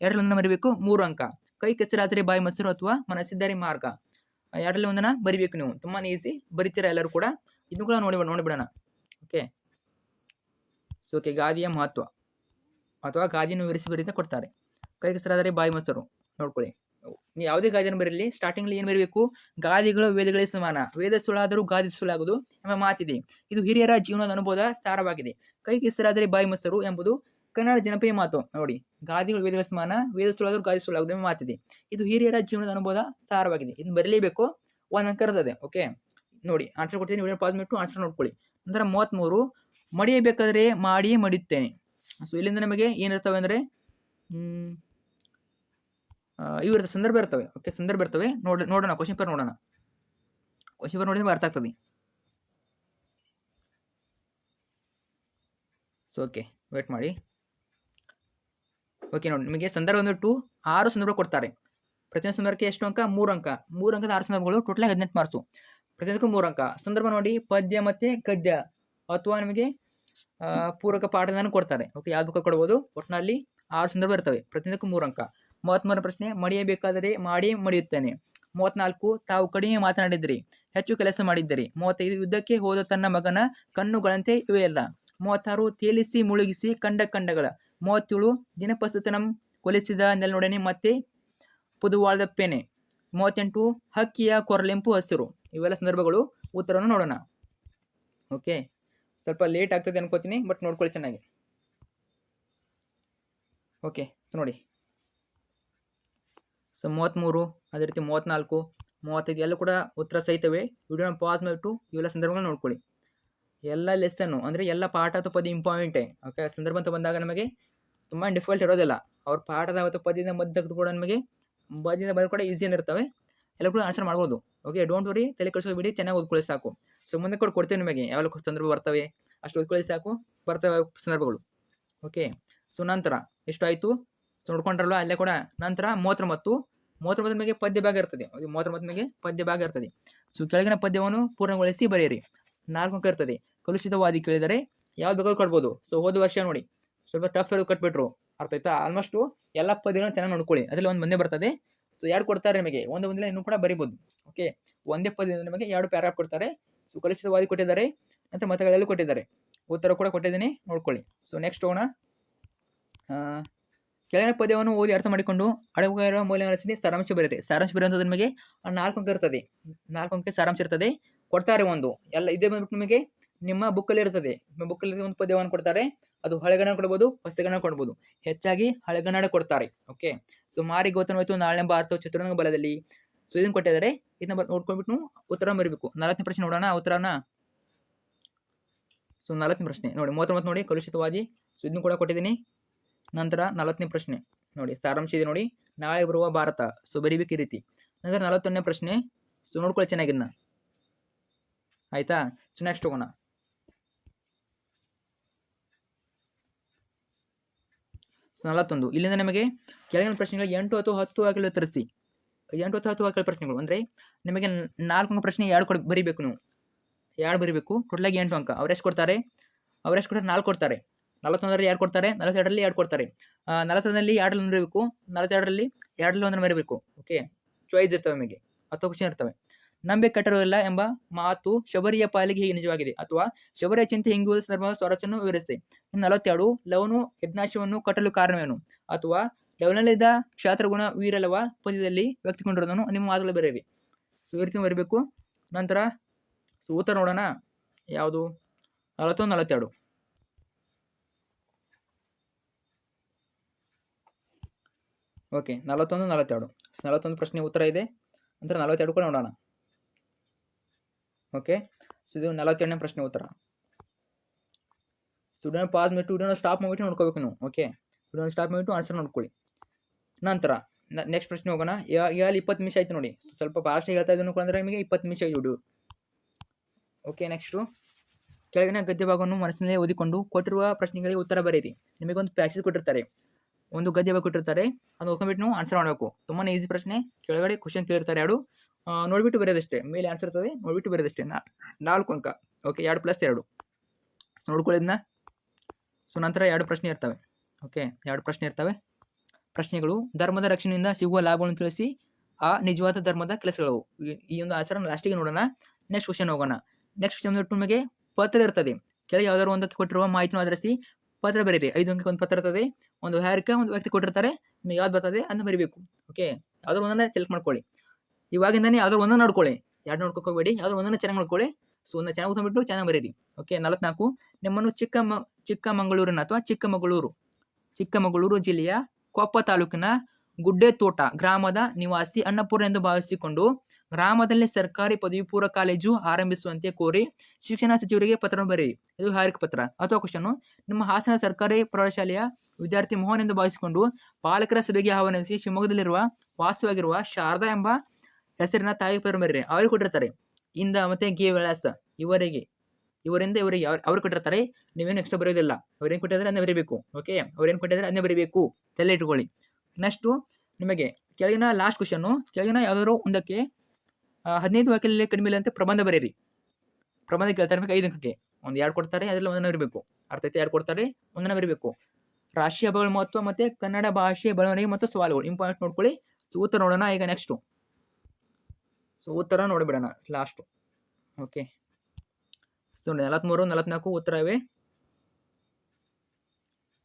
2ರಲ್ಲಿ ಬರೀಬೇಕು. 3 ಅಂಕ. ಕೈ ಕೆಸರಾದರೆ ಬಾಯಿ ಮೊಸರು ಅಥವಾ ಮನಸ್ಸಿದ್ದರೆ ಮಾರ್ಗ. 2ರಲ್ಲಿ ಒಂದನ್ನು ಬರಿಬೇಕು ನೀವು. ತುಂಬಾ ಈಸಿ, ಬರಿತೀರಾ ಎಲ್ಲರೂ ಕೂಡ. ಇದನ್ನು ಕೂಡ ನೋಡಿಬಿಡೋಣ. ಓಕೆ, ಸೊ ಓಕೆ, ಗಾದಿಯ ಮಹತ್ವ ಅಥವಾ ಗಾದಿಯನ್ನು ವಿವರಿಸಿ ಬರೀತಾ ಕೊಡ್ತಾರೆ. ಕೈ ಕೆಸರಾದರೆ ಬಾಯಿ ಮೊಸರು. ನೋಡ್ಕೊಳ್ಳಿ. ನೀವು ಯಾವುದೇ ಗಾದಿಯನ್ನು ಬರಲಿ, ಸ್ಟಾರ್ಟಿಂಗ್ಲಿ ಏನು ಬರಬೇಕು? ಗಾದಿಗಳು ವೇದಗಳಿಗೆ ಸಮಾನ, ವೇದ ಸುಳ್ಳಾದರೂ ಗಾದಿ ಸುಳ್ಳಾಗುವುದು ಎಂಬ ಮಾತಿದೆ. ಇದು ಹಿರಿಯರ ಜೀವನದ ಅನುಭವದ ಸಾರವಾಗಿದೆ. ಕೈ ಕೆಸರಾದರೆ ಬಾಯಿ ಮೊಸರು ಎಂಬುದು ಕನ್ನಡ ಜನಪ್ರಿಯ ಮಾತು. ನೋಡಿ, ಗಾದಿಗಳು ವೇದಗಳ ಸಮಾನ, ವೇದ ಸುಳ್ಳಾದರೂ ಗಾದಿ ಸುಳ್ಳಾಗುವುದು ಎಂಬ ಮಾತಿದೆ. ಇದು ಹಿರಿಯರ ಜೀವನದ ಅನುಭವದ ಸಾರವಾಗಿದೆ. ಇದನ್ನು ಬರಲೇಬೇಕು, 1 ಅಂಕ ಇರ್ತದೆ. ಓಕೆ, ನೋಡಿ ಆನ್ಸರ್ ಕೊಡ್ತೀನಿ, ವಿಡಿಯೋ ಪಾಸ್ ಮಾಡಿಬಿಟ್ಟು ಆನ್ಸರ್ ನೋಡ್ಕೊಳ್ಳಿ. ನಂತರ 33. ಮಡಿಯಬೇಕಾದರೆ ಮಾಡಿಯೇ ಮಡಿಯುತ್ತೇನೆ. ಸೊ ಇಲ್ಲಿಂದ ನಮಗೆ ಏನಿರ್ತವೆ ಅಂದರೆ ಇವ್ರ ಸಂದರ್ಭ ಇರ್ತವೆ. ಓಕೆ, ಸಂದರ್ಭ ಇರ್ತವೆ. ನೋಡೋಣ. ಕ್ವಶನ್ ಪೇಪರ್ ನೋಡೋಣ. ಕ್ವಶನ್ ಪೇಪರ್ ನೋಡಿದ್ರೆ ಅರ್ಥ ಆಗ್ತದೆ. ಸೊ ಓಕೆ, ವೇಟ್ ಮಾಡಿ. ಓಕೆ, ನೋಡಿ ನಿಮಗೆ ಸಂದರ್ಭ ಬಂದ್ಬಿಟ್ಟು 6 ಸಂದರ್ಭ ಕೊಡ್ತಾರೆ. ಪ್ರತಿಯೊಂದು ಸಂದರ್ಭಕ್ಕೆ ಎಷ್ಟು ಅಂಕ? 3 ಅಂಕ. 3 ಅಂಕದ 6 ಸಂದರ್ಭಗಳು, ಟೋಟಲ್ 18 ಮಾರ್ಕ್ಸು. ಪ್ರತಿಯೊಂದಕ್ಕೂ 3 ಅಂಕ. ಸಂದರ್ಭ ನೋಡಿ, ಪದ್ಯ ಮತ್ತು ಗದ್ಯ ಅಥವಾ ನಿಮಗೆ ಪೂರಕ ಪಾಠಗಳನ್ನು ಕೊಡ್ತಾರೆ. ಓಕೆ, ಯಾವ್ದು ಕೊಡ್ಬೋದು. ಒಟ್ಟಿನಲ್ಲಿ 6 ಸಂದರ್ಭ ಇರ್ತವೆ. ಪ್ರತಿಯೊಂದಕ್ಕೂ 3 ಅಂಕ. 33ನೇ ಪ್ರಶ್ನೆ. ಮಡಿಯಬೇಕಾದರೆ ಮಾಡಿ ಮಡಿಯುತ್ತೇನೆ. 34. ತಾವು ಕಡಿಮೆ ಮಾತನಾಡಿದ್ರಿ, ಹೆಚ್ಚು ಕೆಲಸ ಮಾಡಿದ್ದಿರಿ. 35. ಯುದ್ಧಕ್ಕೆ ಹೋದ ತನ್ನ ಮಗನ ಕಣ್ಣುಗಳಂತೆ ಇವೆಯಲ್ಲ. 36. ತೇಲಿಸಿ ಮುಳುಗಿಸಿ ಕಂಡ ಕಂಡಗಳ. 37. ದಿನಪಸುತನಂ ಕೊಲಿಸಿದ ನೆಲನೊಡನೆ ಮತ್ತೆ ಪುದುವಾಳ್ದ ಪೆನೆ. 38. ಹಕ್ಕಿಯ ಕೊರಲೆಂಪು ಹಸಿರು. ಇವೆಲ್ಲ ಸಂದರ್ಭಗಳು. ಉತ್ತರವನ್ನು ನೋಡೋಣ. ಓಕೆ, ಸ್ವಲ್ಪ ಲೇಟ್ ಆಗ್ತದೆ ಅನ್ಕೋತೀನಿ, ಬಟ್ ನೋಡ್ಕೊಳ್ಳಿ ಚೆನ್ನಾಗಿ. ಓಕೆ, ಸೊ ನೋಡಿ. ಸೊ 33, ಅದೇ ರೀತಿ 34, 35 ಎಲ್ಲ ಕೂಡ ಉತ್ತರ ಸಹಿತವೇ. ವಿಡಿಯೋನ ಪಾಸ್ ಮಾಡಿಬಿಟ್ಟು ಇವೆಲ್ಲ ಸಂದರ್ಭಗಳನ್ನ ನೋಡ್ಕೊಳ್ಳಿ. ಎಲ್ಲ ಲೆಸನ್ನು ಅಂದರೆ ಎಲ್ಲ ಪಾಠ ಅಥವಾ ಪದ್ಯ ಇಂಪಾರ್ಟೆಂಟೇ. ಓಕೆ, ಸಂದರ್ಭ ಅಂತ ಬಂದಾಗ ನಮಗೆ ತುಂಬ ಡಿಫಿಕಲ್ಟ್ ಇರೋದಿಲ್ಲ. ಅವ್ರ ಪಾಠದ ಅಥವಾ ಪದ್ಯದ ಮಧ್ಯದ ಕೂಡ ನಮಗೆ ಪದ್ಯದ ಬದ ಕೂಡ ಈಸಿಯನ್ನು ಇರ್ತವೆ. ಎಲ್ಲ ಕೂಡ ಆನ್ಸರ್ ಮಾಡ್ಬೋದು. ಓಕೆ, ಡೋಂಟ್ ವರಿ, ತಲೆ ಕೆಡಿಸ್ಕೋಬೇಡಿ, ಚೆನ್ನಾಗಿ ಓದ್ಕೊಳ್ಳಿ ಸಾಕು. ಸೊ ಮುಂದೆ ಕೂಡ ಕೊಡ್ತೇವೆ ನಿಮಗೆ ಯಾವೆಲ್ಲ ಸಂದರ್ಭ ಬರ್ತವೆ, ಅಷ್ಟು ಓದ್ಕೊಳ್ಳಿ ಸಾಕು, ಬರ್ತವೆ ಸಂದರ್ಭಗಳು. ಓಕೆ, ಸೊ ನಂತರ ಎಷ್ಟು ಆಯಿತು? ಸೊ ನೋಡ್ಕೊಂಡ್ರಲ್ವ ಅಲ್ಲೇ ಕೂಡ. ನಂತರ 39 ನಿಮಗೆ ಪದ್ಯ ಭಾಗ ಇರ್ತದೆ. 39 ನಿಮಗೆ ಪದ್ಯ ಭಾಗ ಇರ್ತದೆ. ಸೊ ಕೆಳಗಿನ ಪದ್ಯವನ್ನು ಪೂರ್ಣಗೊಳಿಸಿ ಬರೆಯಿರಿ. 4 ಅಂಕ ಇರ್ತದೆ. ಕಲುಷಿತವಾದಿ ಕೇಳಿದರೆ ಯಾವ್ದು ಬೇಕಾದ್ರೂ ಕೊಡ್ಬೋದು. ಸೊ ಹೋದ ವರ್ಷ ನೋಡಿ ಸ್ವಲ್ಪ ಟಫ್ ಇರೋದು ಕಟ್ಬಿಟ್ರು. ಅರ್ಥ ಆಯ್ತಾ? ಆಲ್ಮೋಸ್ಟ್ ಎಲ್ಲ ಪದ್ಯಗಳನ್ನು ಚೆನ್ನಾಗಿ ನೋಡ್ಕೊಳ್ಳಿ. ಅದರಲ್ಲಿ ಒಂದು ಬಂದೇ ಬರ್ತದೆ. ಸೊ 2 ಕೊಡ್ತಾರೆ ನಿಮಗೆ, ಒಂದು ಬಂದಿಲ್ಲ ಇನ್ನೂ ಕೂಡ ಬರಿಬೋದು. ಓಕೆ, ಒಂದೇ ಪದ್ಯದಿಂದ ನಿಮಗೆ 2 ಪ್ಯಾರಾಗ್ರಾಫ್ ಕೊಡ್ತಾರೆ. ಸೊ ಕಲುಷಿತವಾದಿ ಕೊಟ್ಟಿದ್ದಾರೆ, ನಂತರ ಮತಗಳೆಲ್ಲೂ ಕೊಟ್ಟಿದ್ದಾರೆ. ಉತ್ತರ ಕೂಡ ಕೊಟ್ಟಿದ್ದೀನಿ, ನೋಡ್ಕೊಳ್ಳಿ. ಸೊ ನೆಕ್ಸ್ಟ್ ಹೋಗೋಣ. ಕೆಳಗಿನ ಪದ್ಯವನ್ನು ಓದಿ ಅರ್ಥ ಮಾಡಿಕೊಂಡು ಅಡಗುವ ಮೌಲ್ಯ ರಚಿಸಿ ಸಾರಾಂಶ ಬರೀರಿ. ಸಾರಾಂಶ ಬರೆಯುವಂಥದ್ದು ನಿಮಗೆ 4 ಅಂಕ ಇರ್ತದೆ. 4 ಅಂಕ ಸಾರಾಂಶ ಇರ್ತದೆ. ಕೊಡ್ತಾರೆ ಒಂದು ಎಲ್ಲ ಇದೇ ಬಂದ್ಬಿಟ್ಟು ನಿಮಗೆ ನಿಮ್ಮ ಬುಕ್ಕಲ್ಲಿ ಇರ್ತದೆ. ನಿಮ್ಮ ಬುಕ್ಕಲ್ಲಿ ಒಂದು ಪದ್ಯವನ್ನು ಕೊಡ್ತಾರೆ. ಅದು ಹಳೆಗನ್ನಡ ಕೊಡ್ಬೋದು, ಹೊಸಗನ್ನಡ ಕೊಡ್ಬೋದು. ಹೆಚ್ಚಾಗಿ ಹಳೆಗನ್ನಡ ಕೊಡ್ತಾರೆ. ಓಕೆ, ಸೊ ಮಾರಿಗೋತನವಾಯಿತು ನಾಳೆ ಭಾರತ ಚತುರಂಗ ಬಲದಲ್ಲಿ. ಸೊ ಇದನ್ನು ಕೊಟ್ಟಿದ್ದಾರೆ. ಇದನ್ನ ನೋಡ್ಕೊಂಡ್ಬಿಟ್ಟು ಉತ್ತರ ಬರೀಬೇಕು. 40ನೇ ಪ್ರಶ್ನೆ ನೋಡೋಣ ಉತ್ತರನ. ಸೊ 40ನೇ ಪ್ರಶ್ನೆ ನೋಡಿ, 39 ನೋಡಿ, ಕಲುಷಿತವಾದಿ. ಸೊ ಇದನ್ನು ಕೂಡ ಕೊಟ್ಟಿದ್ದೀನಿ. ನಂತರ 40ನೇ ಪ್ರಶ್ನೆ ನೋಡಿ, ಸಾರಾಂಶ ಇದೆ ನೋಡಿ, ನಾಳೆ ಬರುವ ಭಾರತ. ಸೊ ಬರೀಬೇಕು ಈ ರೀತಿ. ನಂತರ 41ನೇ ಪ್ರಶ್ನೆ. ಸೊ ನೋಡ್ಕೊಳ್ಳಿ ಚೆನ್ನಾಗಿನ್ನ, ಆಯ್ತಾ? ಸೊ ನೆಕ್ಸ್ಟ್ ಹೋಗೋಣ. ಸೊ 41 ಇಲ್ಲಿಂದ ನಮಗೆ ಕೆಳಗಿನ ಪ್ರಶ್ನೆಗಳು 8 ಅಥವಾ 10 ವಾಕ್ಯಗಳು ಉತ್ತರಿಸಿ. 8 ಅಥವಾ 10 ವಾಕ್ಯಗಳ ಪ್ರಶ್ನೆಗಳು ಅಂದರೆ ನಿಮಗೆ 4 ಅಂಕ ಪ್ರಶ್ನೆ 2 ಬರೀಬೇಕು ನೀವು. 2 ಬರೀಬೇಕು. ಟೋಟಲಾಗಿ 8 ಅಂಕ. ಅವರೆಷ್ಟು ಕೊಡ್ತಾರೆ? 4 ಕೊಡ್ತಾರೆ. 41ರಲ್ಲಿ 2 ಕೊಡ್ತಾರೆ, 42ರಲ್ಲಿ 2 ಕೊಡ್ತಾರೆ. 41ರಲ್ಲಿ 2ರಲ್ಲಿ 1 ಇರಬೇಕು, 42ರಲ್ಲಿ 2ರಲ್ಲಿ 1 ಬರೀಬೇಕು. ಓಕೆ, ಚಾಯ್ಸ್ ಇರ್ತವೆ ನಿಮಗೆ, 10 ಕ್ವಶನ್ ಇರ್ತವೆ. ನಂಬೆ ಕಟ್ಟರುವುದಿಲ್ಲ ಎಂಬ ಮಾತು ಶಬರಿಯ ಪಾಲಿಗೆ ಹೀಗೆ ನಿಜವಾಗಿದೆ, ಅಥವಾ ಶಬರಿಯ ಚಿಂತೆ ಹಿಂಗುವುದು ಸಂದರ್ಭ ಸ್ವರಸನ್ನು ವಿವರಿಸಿ. 42 ಲವನು ಯಜ್ಞಾಶ್ವವನ್ನು ಕಟ್ಟಲು ಕಾರಣವೇನು, ಅಥವಾ ಲವನಲ್ಲಿದ್ದ ಕ್ಷಾತ್ರಗುಣ ವೀರಲವ ಪದ್ಯದಲ್ಲಿ ವ್ಯಕ್ತಿಕೊಂಡಿರೋದನ್ನು ನಿಮ್ಮ ಮಾತುಗಳು ಬರೆಯಿರಿ. ಸೊ ಈ ರೀತಿ ಬರೀಬೇಕು. ನಂತರ ಉತ್ತರ ನೋಡೋಣ, ಯಾವುದು 41, 42. ಓಕೆ, 41, 42. 41 ಪ್ರಶ್ನೆ ಉತ್ತರ ಇದೆ, ನಂತರ 42 ಕೂಡ ನೋಡೋಣ. ಓಕೆ, ಸೊ ಇದು 42ನೇ ಪ್ರಶ್ನೆ ಉತ್ತರ. ಸ್ಟೂಡೆಂಟ್ ಪಾಸ್ ಮಾಡಿಬಿಟ್ಟು ವಿಡಿಯೋನ ಸ್ಟಾಪ್ ಮಾಡಿಬಿಟ್ಟು ನೋಡ್ಕೋಬೇಕು ನೀವು. ಓಕೆ, ವಿಡಿಯೋನ ಸ್ಟಾಪ್ ಮಾಡಿಬಿಟ್ಟು ಆನ್ಸರ್ ನೋಡ್ಕೊಳ್ಳಿ. ನಂತರ ನೆಕ್ಸ್ಟ್ ಪ್ರಶ್ನೆ ಹೋಗೋಣ. ಈಗ 20 ನಿಮಿಷ ಆಯ್ತು ನೋಡಿ, ಸ್ವಲ್ಪ ಫಾಸ್ಟಾಗಿ ಹೇಳ್ತಾ ಇದ್ದೀನಿ ಅಂದ್ರೆ ನಿಮಗೆ 20 ನಿಮಿಷ ವಿಡಿಯೋ. ಓಕೆ, ನೆಕ್ಸ್ಟು ಕೆಳಗಿನ ಗದ್ಯ ಭಾಗವನ್ನು ಮನಸ್ಸಿನಲ್ಲಿ ಓದಿಕೊಂಡು ಕೊಟ್ಟಿರುವ ಪ್ರಶ್ನೆಗಳಿಗೆ ಉತ್ತರ ಬರೆಯಿರಿ. ನಿಮಗೊಂದು ಪ್ಯಾಸೇಜ್ ಕೊಟ್ಟಿರ್ತಾರೆ, ಒಂದು ಗದ್ಯ ಭಾಗ ಕೊಟ್ಟಿರ್ತಾರೆ, ಅದು ಓದ್ಕೊಂಡ್ಬಿಟ್ಟು ನೀವು ಆನ್ಸರ್ ಮಾಡಬೇಕು. ತುಂಬಾ ಈಸಿ ಪ್ರಶ್ನೆ, ಕೆಳಗಡೆ ಕ್ವಶನ್ ಕೇಳಿರ್ತಾರೆ, 2 ನೋಡಿಬಿಟ್ಟು ಬರೆಯೋದಷ್ಟೇ, ಮೇಲೆ ಆನ್ಸರ್ ಇರ್ತದೆ, ನೋಡಿಬಿಟ್ಟು ಬರೆಯೋದಷ್ಟೇ. 4 ಅಂಕ. ಓಕೆ, 2+2 ನೋಡ್ಕೊಳ್ಳೋದನ್ನ. ಸೊ ನಂತರ 2 ಪ್ರಶ್ನೆ ಇರ್ತವೆ. ಓಕೆ, 2 ಪ್ರಶ್ನೆ ಇರ್ತವೆ. ಪ್ರಶ್ನೆಗಳು: ಧರ್ಮದ ರಕ್ಷಣೆಯಿಂದ ಸಿಗುವ ಲಾಭಗಳನ್ನು ತಿಳಿಸಿ, ಆ ನಿಜವಾದ ಧರ್ಮದ ಕೆಲಸಗಳು. ಈ ಒಂದು ಆನ್ಸರ್ ಲಾಸ್ಟಿಗೆ ನೋಡೋಣ. ನೆಕ್ಸ್ಟ್ ಕ್ವಶನ್ ಹೋಗೋಣ. ನೆಕ್ಸ್ಟ್ ಕ್ವಶನ್ ನಿಮಗೆ ಪತ್ರ ಇರ್ತದೆ, ಕೆಳಗೆ ಯಾವ್ದಾದ್ರು ಒಂದಕ್ಕೆ ಕೊಟ್ಟಿರುವ ಮಾಹಿತಿನ ಆಧರಿಸಿ ಪತ್ರ ಬರೀರಿ. 5 ಅಂಕಕ್ಕೆ ಒಂದು ಪತ್ರ ಇರ್ತದೆ, ಒಂದು ಹ್ಯಾರಿಕ ಒಂದು ವ್ಯಕ್ತಿ ಕೊಟ್ಟಿರ್ತಾರೆ, ನಿಮಗೆ ಯಾವ್ದು ಬರ್ತದೆ ಅದನ್ನ ಬರೀಬೇಕು. ಓಕೆ, ಯಾವ್ದೋ ಒಂದನ್ನ ಸೆಲೆಕ್ಟ್ ಮಾಡ್ಕೊಳ್ಳಿ. ಇವಾಗಿಂದಾನೆ ಯಾವ್ದೋ ಒಂದನ್ನು ನೋಡ್ಕೊಳ್ಳಿ, 2 ನೋಡ್ಕೋಬೇಡಿ, ಯಾವ್ದೋ ಒಂದನ್ನು ಚೆನ್ನಾಗಿ ನೋಡ್ಕೊಳ್ಳಿ. ಸೊ ಒಂದು ಚೆನ್ನಾಗಿ ಓದ್ಬಿಟ್ಟು ಚೆನ್ನಾಗಿ ಬರೀರಿ. ಓಕೆ, 44 ನಿಮ್ಮನ್ನು ಚಿಕ್ಕಮಗಳೂರಿನ ಅಥವಾ ಚಿಕ್ಕಮಗಳೂರು ಜಿಲ್ಲೆಯ ಕೊಪ್ಪ ತಾಲೂಕಿನ ಗುಡ್ಡೆತೋಟ ಗ್ರಾಮದ ನಿವಾಸಿ ಅನ್ನಪೂರ್ಣ ಎಂದು ಭಾವಿಸಿಕೊಂಡು ಗ್ರಾಮದಲ್ಲಿ ಸರ್ಕಾರಿ ಪದವಿ ಪೂರ್ವ ಕಾಲೇಜು ಆರಂಭಿಸುವಂತೆ ಕೋರಿ ಶಿಕ್ಷಣ ಸಚಿವರಿಗೆ ಪತ್ರ ಬರೆಯಿರಿ. ಇದು ಹಾರಿಕ ಪತ್ರ. ಅಥವಾ ಕ್ವಶನ್: ನಿಮ್ಮ ಹಾಸನ ಸರ್ಕಾರಿ ಪ್ರೌಢಶಾಲೆಯ ವಿದ್ಯಾರ್ಥಿ ಮೋಹನ್ ಎಂದು ಭಾವಿಸಿಕೊಂಡು ಪಾಲಕರ ಸಭೆಗೆ ಆಹ್ವಾನಿಸಿ ಶಿವಮೊಗ್ಗದಲ್ಲಿರುವ ವಾಸವಾಗಿರುವ ಶಾರದಾ ಎಂಬ ಹೆಸರಿನ ತಾಯಿ ಪತ್ರ ಬರೆಯಿರಿ. ಅವರಿಗೆ ಕೊಟ್ಟಿರ್ತಾರೆ ಇಂದ ಮತ್ತೆ ಗೆ ವಿಳಾಸ, ಇವರಿಂದ ಇವರಿಗೆ ಅವ್ರು ಕೊಟ್ಟಿರ್ತಾರೆ. ನೀವೇನು ಎಕ್ಸ್ಟ್ರಾ ಬರೆಯೋದಿಲ್ಲ, ಅವ್ರೇನು ಕೊಟ್ಟಿದ್ರೆ ಅದನ್ನ ಬರೀಬೇಕು. ಓಕೆ, ಅವ್ರೇನು ಕೊಟ್ಟಿದ್ರೆ ಅದನ್ನೇ ಬರೀಬೇಕು, ತಲೆ ಇಟ್ಕೊಳ್ಳಿ. ನೆಕ್ಸ್ಟು ನಿಮಗೆ ಕೆಳಗಿನ ಲಾಸ್ಟ್ ಕ್ವಶನ್ನು, ಕೆಳಗಿನ ಯಾವುದಾದ್ರು ಒಂದಕ್ಕೆ 15 ವಾಕ್ಯದಲ್ಲಿ ಕಡಿಮೆ ಇಲ್ಲ ಅಂತ ಪ್ರಬಂಧ ಬರೀರಿ. ಪ್ರಬಂಧ ಕೇಳ್ತಾರೆ ನಿಮಗೆ 5 ಅಂಕಕ್ಕೆ, ಒಂದು 2 ಕೊಡ್ತಾರೆ, ಅದರಲ್ಲಿ ಒಂದನ್ನು ಬರೀಬೇಕು. ಅರ್ಥ ಐತೆ? 2 ಕೊಡ್ತಾರೆ, ಒಂದನ್ನು ಬರೀಬೇಕು. ರಾಷ್ಟ್ರೀಯ ಹಬ್ಬಗಳ ಮಹತ್ವ ಮತ್ತು ಕನ್ನಡ ಭಾಷೆ ಬೆಳವಣಿಗೆ ಮತ್ತು ಸವಾಲುಗಳು ಇಂಪಾರ್ಟೆಂಟ್ ನೋಡ್ಕೊಳ್ಳಿ. ಸೊ ಉತ್ತರ ನೋಡೋಣ ಈಗ ನೆಕ್ಸ್ಟು. ಸೊ ಉತ್ತರ ನೋಡಿಬಿಡೋಣ ಲಾಸ್ಟು. ಓಕೆ, ಸೊ 43, 44 ಉತ್ತರ ಇವೆ.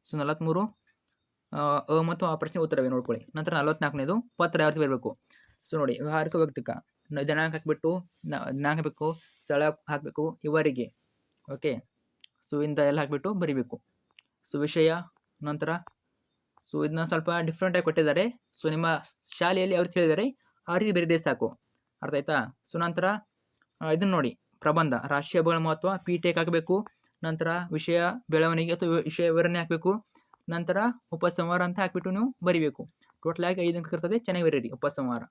ಸೊ 43 ಮತ್ತು ಆ ಪ್ರಶ್ನೆ ಉತ್ತರವೇ ನೋಡ್ಕೊಳ್ಳಿ. ನಂತರ 44ನೇದು ಪತ್ರ ಯಾವ ರೀತಿ ಬರಬೇಕು. ಸೊ ನೋಡಿ, ವ್ಯವಹಾರಿಕ ವ್ಯಕ್ತಿಕ ದಿನಾಂಕ ಹಾಕಬೇಕು, ಸ್ಥಳ ಹಾಕಬೇಕು, ಇವರಿಗೆ. ಓಕೆ, ಸೊ ಇಂದ ಎಲ್ಲ ಹಾಕಿಬಿಟ್ಟು ಬರೀಬೇಕು. ಸೊ ವಿಷಯ, ನಂತರ ಸೊ ಇದನ್ನ ಸ್ವಲ್ಪ ಡಿಫ್ರೆಂಟಾಗಿ ಕೊಟ್ಟಿದ್ದಾರೆ. ಸೊ ನಿಮ್ಮ ಶಾಲೆಯಲ್ಲಿ ಅವ್ರು ಹೇಳಿದ್ದಾರೆ ಆ ರೀತಿ ಬರೀದೇ ಸಾಕು. ಅರ್ಥ ಆಯ್ತಾ? ಸೊ ನಂತರ ಇದನ್ನು ನೋಡಿ, ಪ್ರಬಂಧ, ರಾಷ್ಟ್ರೀಯ ಹಬ್ಬಗಳ ಮಹತ್ವ, ಪೀಠಕ್ಕೆ ಹಾಕಬೇಕು. ನಂತರ ವಿಷಯ ಬೆಳವಣಿಗೆ ಅಥವಾ ವಿಷಯ ವಿವರಣೆ ಹಾಕಬೇಕು. ನಂತರ ಉಪಸಂಹಾರ ಅಂತ ಹಾಕಿಬಿಟ್ಟು ನೀವು ಬರೀಬೇಕು. ಟೋಟಲ್ ಆಗಿ 5 ಅಂಕ ಇರ್ತದೆ, ಚೆನ್ನಾಗಿ ಬರೀರಿ ಉಪಸಂಹಾರ.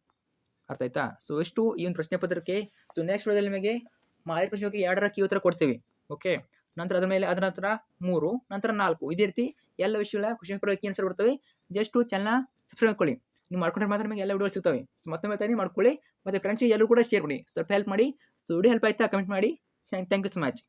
ಅರ್ಥ ಆಯ್ತಾ? ಸೊ ಎಷ್ಟು ಈ ಒಂದು ಪ್ರಶ್ನೆ ಪತ್ರಕ್ಕೆ. ಸೊ ನೆಕ್ಸ್ಟ್ ವಿಡಿಯೋದಲ್ಲಿ ನಿಮಗೆ ಮಾದರಿ ಪ್ರಶ್ನೆಗೆ 2ರ ಕೀ ಉತ್ತರ ಕೊಡ್ತೀವಿ. ಓಕೆ, ನಂತರ ಅದರ ಮೇಲೆ ಅದರ ನಂತರ 3, ನಂತರ 4, ಇದೇ ರೀತಿ ಎಲ್ಲ ವಿಷಯಗಳ ಕ್ವಶನ್ ಪೇಪರ್ ಕೀ ಆನ್ಸರ್ ಬರ್ತವೆ. ಜಸ್ಟ್ ಚಾನಲ್ನ ಸಬ್ಸ್ಕ್ರೈಬ್ ಮಾಡ್ಕೊಳ್ಳಿ. ನೀವು ಮಾಡ್ಕೊಂಡ್ರೆ ಮಾತ್ರ ನಿಮಗೆ ಎಲ್ಲ ವಿಡಿಯೋ ಸಿಗ್ತವೆ. ಸೊ ಮತ್ತೊಮ್ಮೆ ಮಾಡ್ಕೊಳ್ಳಿ, ಮತ್ತು ಫ್ರೆಂಡ್ಸಿಗೆ ಎಲ್ಲರೂ ಕೂಡ ಶೇರ್ ಮಾಡಿ, ಸ್ವಲ್ಪ ಹೆಲ್ಪ್ ಮಾಡಿ. ಸೊ ವಿಡಿಯೋ ಹೆಲ್ಪ್ ಆಯ್ತಾ ಕಮೆಂಟ್ ಮಾಡಿ. Thank you so much.